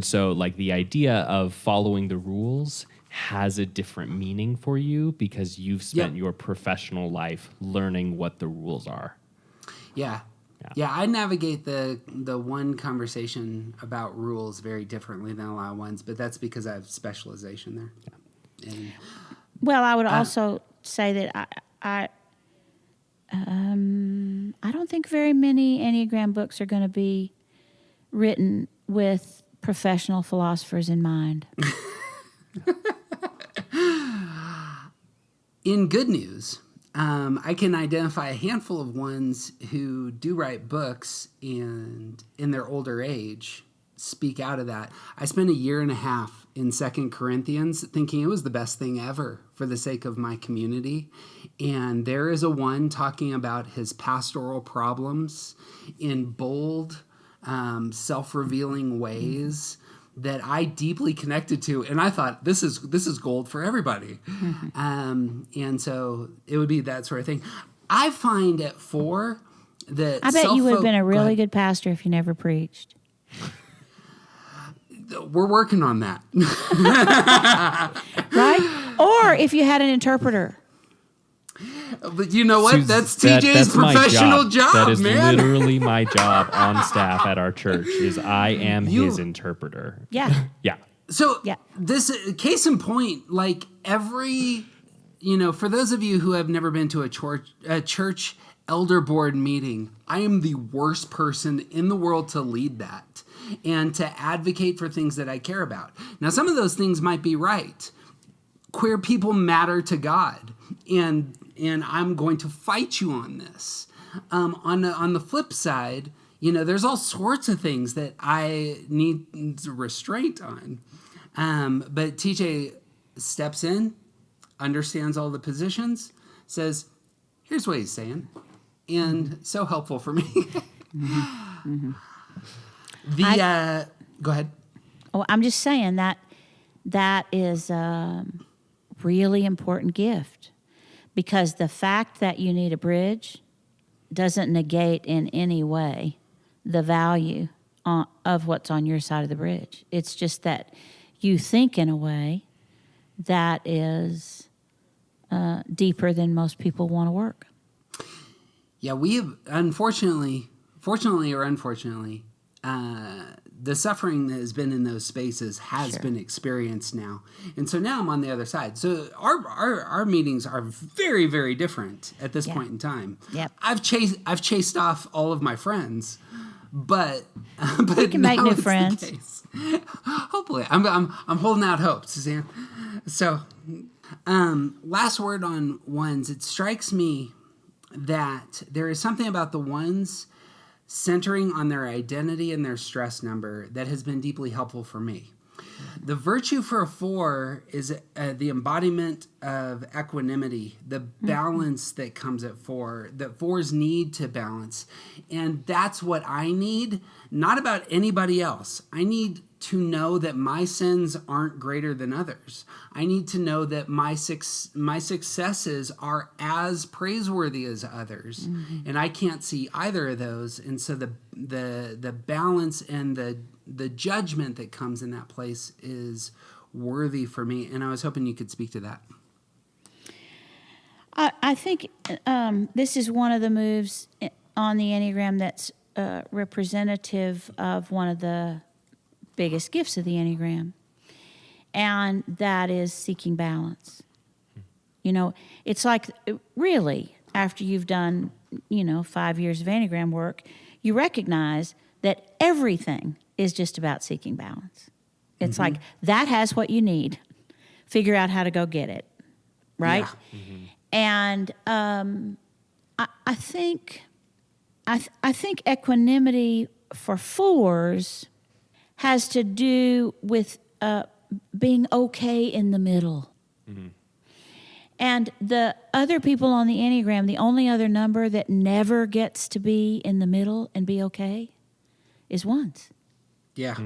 so like the idea of following the rules has a different meaning for you because you've spent your professional life learning what the rules are. Yeah, I navigate the 1 conversation about rules very differently than a lot of 1s, but that's because I have specialization there. Yeah. And, well, I would also say that I don't think very many Enneagram books are going to be written with professional philosophers in mind. In good news, I can identify a handful of 1s who do write books and in their older age speak out of that. I spent 1.5 years in 2 Corinthians thinking it was the best thing ever for the sake of my community. And there is a 1 talking about his pastoral problems in bold, self-revealing ways that I deeply connected to, and I thought this is gold for everybody. And so it would be that sort of thing. I find at 4 that I bet you would have been a Go really ahead. good pastor if you never preached. We're working on that. Right? Or if you had an interpreter. But you know what? That's TJ's that's my professional job, That is man. literally my job on staff at our church. Is I am his interpreter. Yeah. Yeah. So Yeah. this case in point, like every, you know, for those of you who have never been to a church elder board meeting, I am the worst person in the world to lead that and to advocate for things that I care about. Now, some of those things might be right. Queer people matter to God, and I'm going to fight you on this. On the flip side, you know, there's all sorts of things that I need restraint on. But TJ steps in, understands all the positions, says, here's what he's saying. And so helpful for me. Mm-hmm. Go ahead. Oh, I'm just saying that is a really important gift, because the fact that you need a bridge doesn't negate in any way the value of what's on your side of the bridge. It's just that you think in a way that is deeper than most people want to work. Yeah, we have, fortunately or unfortunately, the suffering that has been in those spaces has been experienced now. And so now I'm on the other side. So our meetings are very, very different at this point in time. Yep. I've chased off all of my friends, but You can make now new it's the friends. case. Hopefully. I'm holding out hope, Suzanne. So last word on ones. It strikes me that there is something about the ones centering on their identity and their stress number that has been deeply helpful for me. The virtue for a 4 is the embodiment of equanimity, the balance that comes at 4, that 4s need to balance. And that's what I need, not about anybody else. I need to know that my sins aren't greater than others. I need to know that my successes are as praiseworthy as others. Mm-hmm. And I can't see either of those. And so the balance and the judgment that comes in that place is worthy for me. And I was hoping you could speak to that. I think this is one of the moves on the Enneagram that's representative of one of the biggest gifts of the Enneagram, and that is seeking balance. You know, it's like, really, after you've done, 5 years of Enneagram work, you recognize that everything is just about seeking balance. It's like, that has what you need. Figure out how to go get it, right? Yeah. Mm-hmm. And I think equanimity for 4s has to do with being okay in the middle. Mm-hmm. And the other people on the Enneagram, the only other number that never gets to be in the middle and be okay is 1s. Yeah.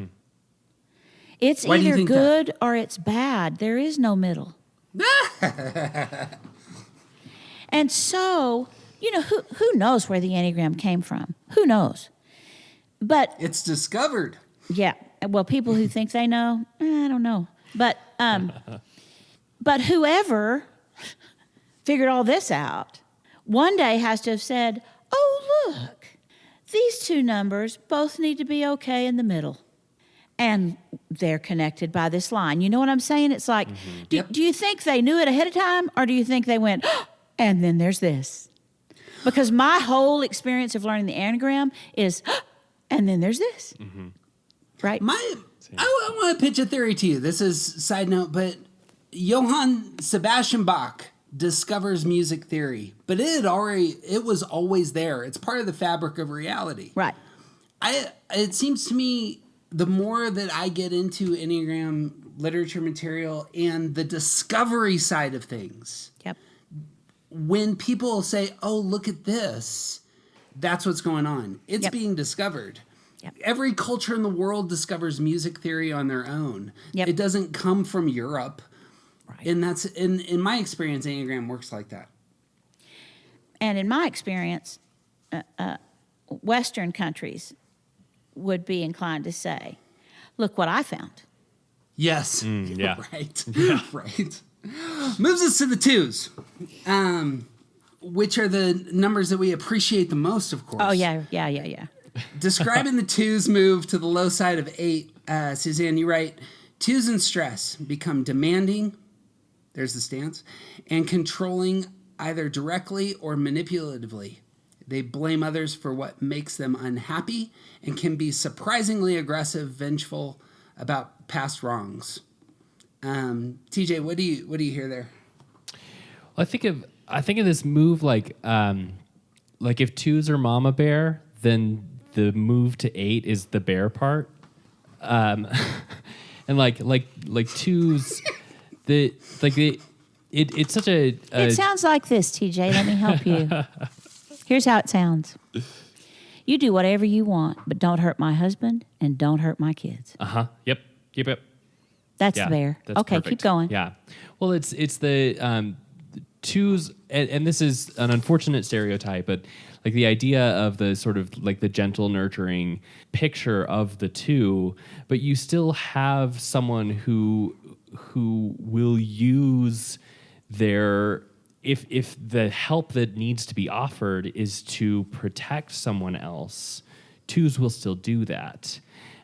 It's either good or it's bad. There is no middle. And so, who knows where the Enneagram came from? Who knows? But it's discovered. Yeah. Well, people who think they know, I don't know. But whoever figured all this out one day has to have said, oh, look, these two numbers both need to be okay in the middle. And they're connected by this line. You know what I'm saying? It's like, do you think they knew it ahead of time? Or do you think they went, oh, and then there's this? Because my whole experience of learning the Enneagram is, oh, and then there's this. Mm-hmm. Right? I want to pitch a theory to you. This is side note, but Johann Sebastian Bach discovers music theory, but it was always there. It's part of the fabric of reality. Right. It seems to me the more that I get into Enneagram literature material and the discovery side of things. Yep. When people say, "Oh, look at this," that's what's going on. It's being discovered. Yep. Every culture in the world discovers music theory on their own. Yep. It doesn't come from Europe. Right. And that's in my experience, Enneagram works like that. And in my experience, Western countries would be inclined to say, look what I found. Yes. Yeah. Right. Right. Moves us to the twos, which are the numbers that we appreciate the most, of course. Oh, yeah. Describing the twos move to the low side of 8, Suzanne, you write, twos in stress become demanding, there's the stance, and controlling either directly or manipulatively. They blame others for what makes them unhappy and can be surprisingly aggressive, vengeful about past wrongs. TJ, what do you hear there? Well, I think of this move like if twos are mama bear, then the move to 8 is the bear part. And like twos, it's such a It sounds like this, TJ. Let me help you. Here's how it sounds. You do whatever you want, but don't hurt my husband and don't hurt my kids. Yep. That's the bear. That's okay, perfect. keep going. Yeah. Well, it's the twos, and this is an unfortunate stereotype, but like the idea of the sort of like the gentle, nurturing picture of the two, but you still have someone who will use their if the help that needs to be offered is to protect someone else, twos will still do that.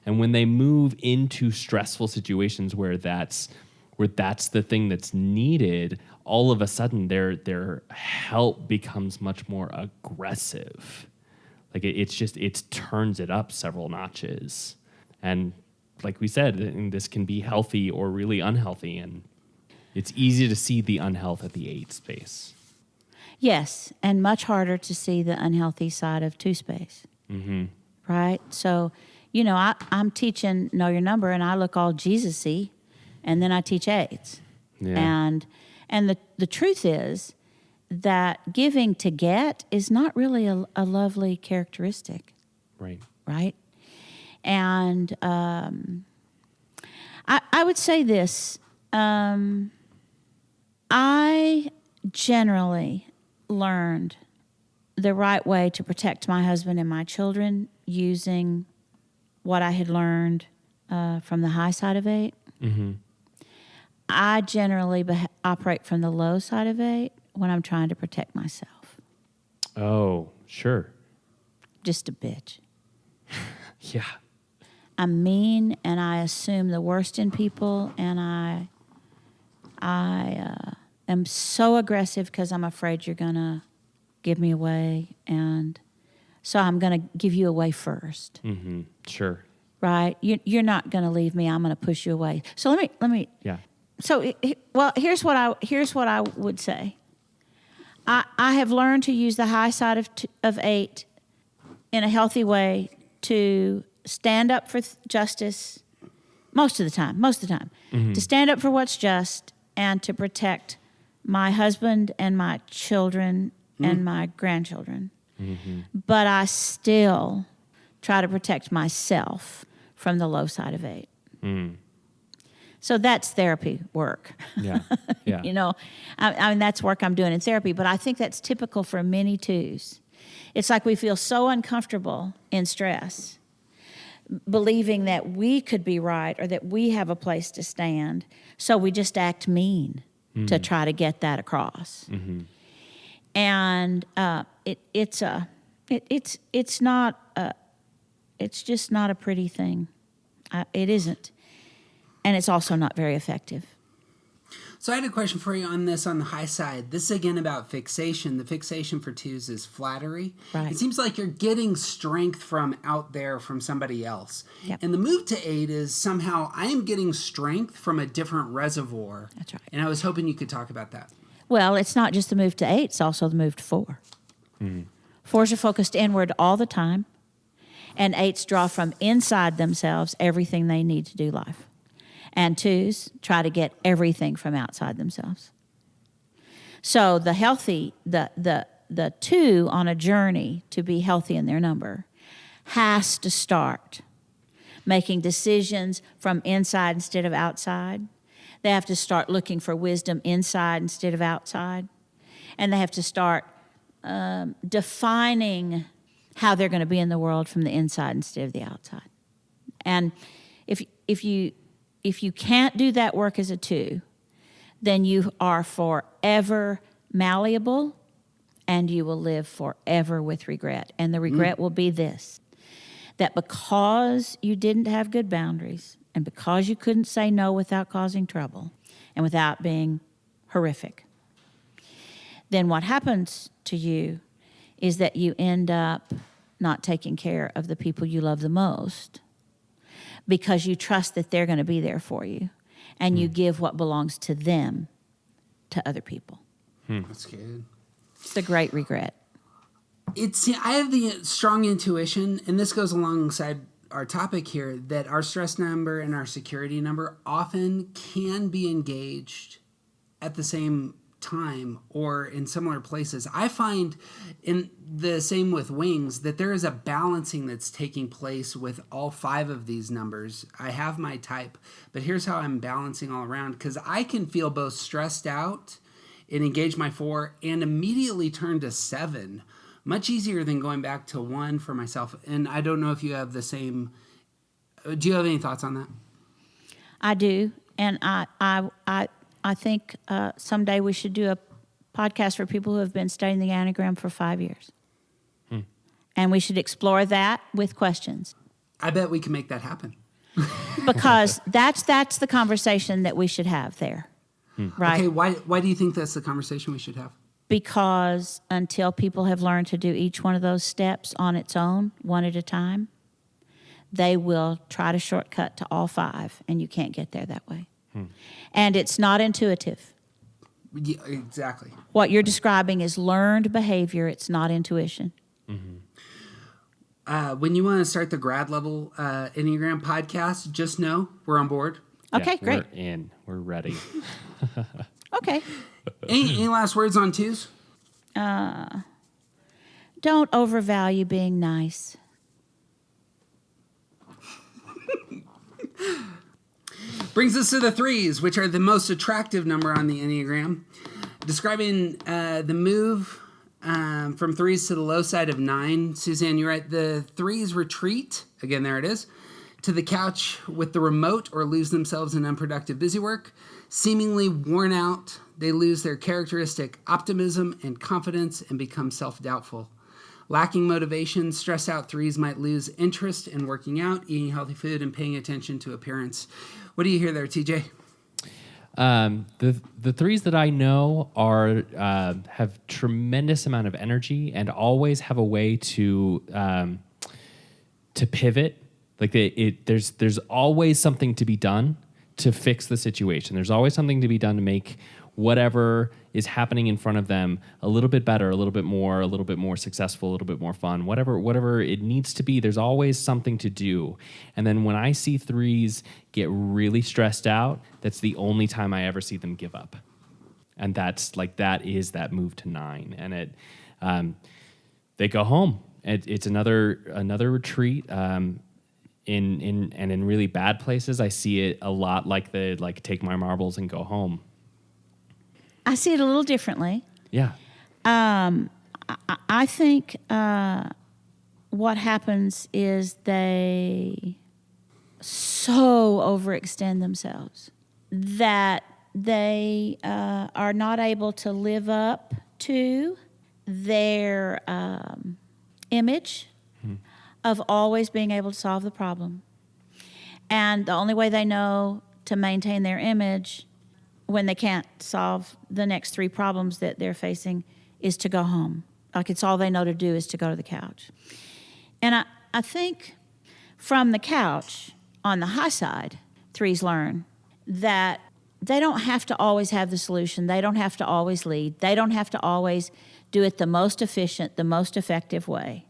And when they move into stressful situations where that's the thing that's needed, all of a sudden their help becomes much more aggressive. Like it turns it up several notches. And like we said, this can be healthy or really unhealthy, and it's easy to see the unhealth at the 8 space. Yes, and much harder to see the unhealthy side of 2 space. Mm-hmm. Right? So, I'm teaching Know Your Number, and I look all Jesus-y, and then I teach 8s. Yeah. And the truth is that giving to get is not really a lovely characteristic. Right. Right? And I would say this. I generally learned the right way to protect my husband and my children using what I had learned from the high side of 8. Mm-hmm. I generally operate from the low side of 8 when I'm trying to protect myself. Oh, sure. Just a bitch. Yeah. I'm mean, and I assume the worst in people, and I am so aggressive because I'm afraid you're going to give me away, and so I'm going to give you away first. Mm-hmm. Sure. Right? You're not going to leave me. I'm going to push you away. So let me. Yeah. So here's what I would say. I have learned to use the high side of 8 in a healthy way to stand up for justice most of the time, mm-hmm. to stand up for what's just and to protect my husband and my children and my grandchildren. Mm-hmm. But I still try to protect myself from the low side of 8. Mm. So that's therapy work. Yeah, yeah. I mean, that's work I'm doing in therapy, but I think that's typical for many twos. It's like we feel so uncomfortable in stress, believing that we could be right or that we have a place to stand, so we just act mean to try to get that across. Mm-hmm. And it's just not a pretty thing. It isn't. And it's also not very effective. So I had a question for you on this on the high side. This is again about fixation. The fixation for twos is flattery. Right. It seems like you're getting strength from out there from somebody else. Yep. And the move to 8 is somehow I am getting strength from a different reservoir. That's right. And I was hoping you could talk about that. Well, it's not just the move to 8, it's also the move to 4. Mm. 4s are focused inward all the time, and 8s draw from inside themselves everything they need to do life. And 2s try to get everything from outside themselves. So the 2 on a journey to be healthy in their number has to start making decisions from inside instead of outside. They have to start looking for wisdom inside instead of outside. And they have to start defining how they're going to be in the world from the inside instead of the outside. And if you can't do that work as a 2, then you are forever malleable, and you will live forever with regret. And the regret will be this, that because you didn't have good boundaries, and because you couldn't say no without causing trouble and without being horrific, then what happens to you is that you end up not taking care of the people you love the most because you trust that they're going to be there for you, and you give what belongs to them to other people. That's good. It's the great regret. I have the strong intuition, and this goes alongside our topic here, that our stress number and our security number often can be engaged at the same time or in similar places. I find in the same with wings that there is a balancing that's taking place with all 5 of these numbers. I have my type, but here's how I'm balancing all around, because I can feel both stressed out and engage my 4 and immediately turn to 7. Much easier than going back to 1 for myself. And I don't know if you have the same. Do you have any thoughts on that? I do, and I think someday we should do a podcast for people who have been studying the Enneagram for 5 years. And we should explore that with questions. I bet we can make that happen. Because that's the conversation that we should have there, right? Okay, why do you think that's the conversation we should have? Because until people have learned to do each one of those steps on its own, one at a time, they will try to shortcut to all 5, and you can't get there that way. And it's not intuitive. Yeah, exactly. What you're describing is learned behavior. It's not intuition. When you want to start the grad level Enneagram podcast, just know we're on board. Okay, great. We're in. We're ready. Okay. Any last words on 2s? Don't overvalue being nice. Brings us to the 3s, which are the most attractive number on the Enneagram. Describing the move from 3s to the low side of 9. Suzanne, you write, the 3s retreat, again, there it is, to the couch with the remote or lose themselves in unproductive busy work. Seemingly worn out, they lose their characteristic optimism and confidence and become self-doubtful. Lacking motivation, stressed out 3s might lose interest in working out, eating healthy food, and paying attention to appearance. What do you hear there, TJ? The 3s that I know are have tremendous amount of energy and always have a way to pivot. Like there's always something to be done to fix the situation. There's always something to be done to make whatever is happening in front of them a little bit better, a little bit more successful, a little bit more fun, whatever it needs to be. There's always something to do. And then when I see 3s get really stressed out, that's the only time I ever see them give up. And that is that move to 9. And they go home. It's another retreat. In really bad places, I see it a lot like take my marbles and go home. I see it a little differently. Yeah. I think what happens is they so overextend themselves that they are not able to live up to their image of always being able to solve the problem. And the only way they know to maintain their image when they can't solve the next 3 problems that they're facing is to go home. Like it's all they know to do is to go to the couch. And I think from the couch, on the high side, 3s learn that they don't have to always have the solution. They don't have to always lead. They don't have to always do it the most efficient, the most effective way.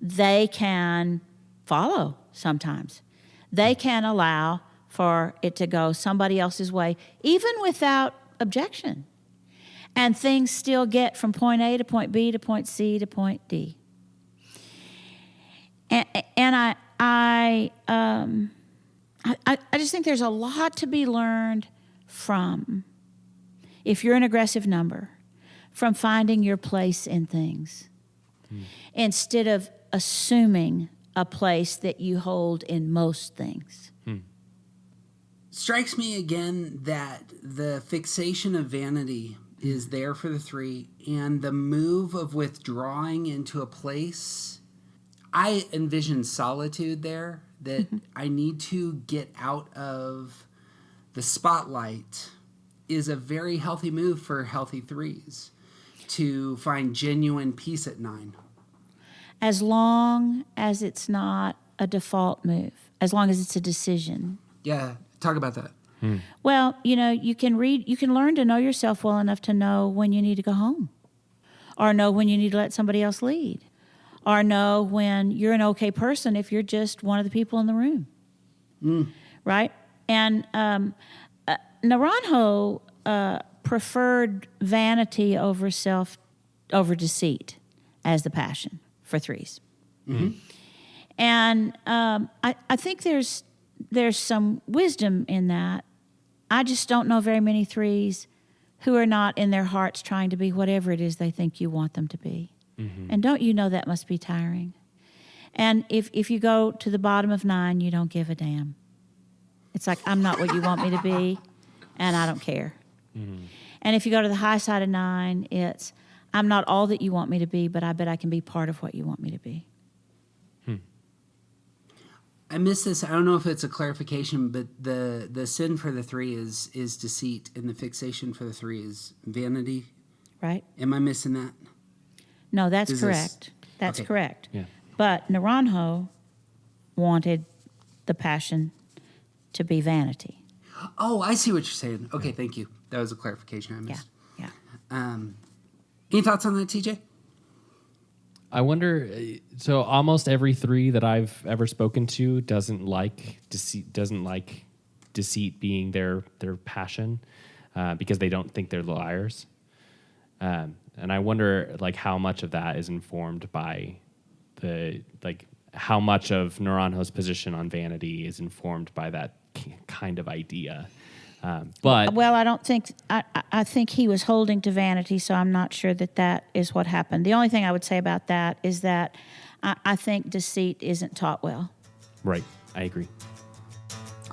They can follow sometimes. They can allow for it to go somebody else's way, even without objection. And things still get from point A to point B to point C to point D. And I just think there's a lot to be learned from, if you're an aggressive number, from finding your place in things. instead of assuming a place that you hold in most things. Strikes me again that the fixation of vanity is there for the 3, and the move of withdrawing into a place, I envision solitude there, that I need to get out of the spotlight is a very healthy move for healthy 3s to find genuine peace at 9. As long as it's not a default move, as long as it's a decision. Yeah, talk about that. Well, you can learn to know yourself well enough to know when you need to go home, or know when you need to let somebody else lead, or know when you're an okay person if you're just one of the people in the room. Right? And Naranjo preferred vanity over deceit as the passion for 3s. And I think there's some wisdom in that. I just don't know very many 3s who are not in their hearts trying to be whatever it is they think you want them to be. And don't you know that must be tiring? And if you go to the bottom of 9, you don't give a damn. It's like, I'm not what you want me to be, and I don't care. And if you go to the high side of 9, it's, I'm not all that you want me to be, but I bet I can be part of what you want me to be. I missed this. I don't know if it's a clarification, but the sin for the 3 is deceit, and the fixation for the 3 is vanity. Right? Am I missing that? No, that's correct. That's okay. correct. Yeah. But Naranjo wanted the passion to be vanity. Oh, I see what you're saying. Okay, thank you. That was a clarification I missed. Yeah. Any thoughts on that, TJ? I wonder. So almost every 3 that I've ever spoken to doesn't like deceit being their passion because they don't think they're liars. And I wonder, how much of that is informed by how much of Naranjo's position on vanity is informed by that kind of idea. But I don't think I think he was holding to vanity, so I'm not sure that is what happened. The only thing I would say about that is that I think deceit isn't taught well. Right, I agree.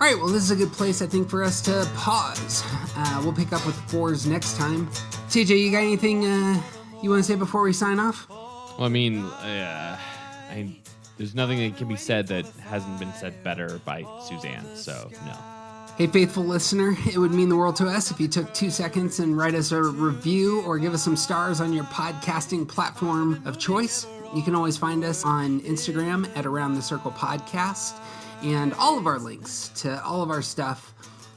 All right, well, this is a good place, I think, for us to pause. We'll pick up with 4s next time. TJ, you got anything you want to say before we sign off? Well, I mean, there's nothing that can be said that hasn't been said better by Suzanne, so no. Hey, faithful listener, it would mean the world to us if you took 2 seconds and write us a review or give us some stars on your podcasting platform of choice. You can always find us on Instagram at Around the Circle Podcast, and all of our links to all of our stuff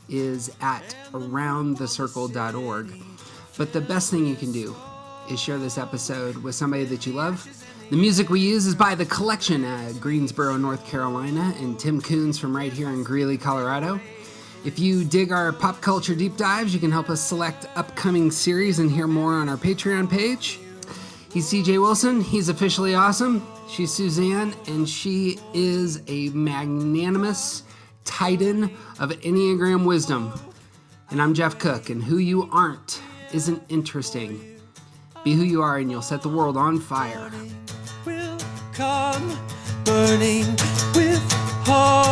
is at aroundthecircle.org. But the best thing you can do is share this episode with somebody that you love. The music we use is by The Collection at Greensboro, North Carolina, and Tim Coons from right here in Greeley, Colorado. If you dig our pop culture deep dives, you can help us select upcoming series and hear more on our Patreon page. He's CJ Wilson. He's officially awesome. She's Suzanne, and she is a magnanimous titan of Enneagram wisdom. And I'm Jeff Cook, and who you aren't isn't interesting. Be who you are, and you'll set the world on fire. Will come burning with heart.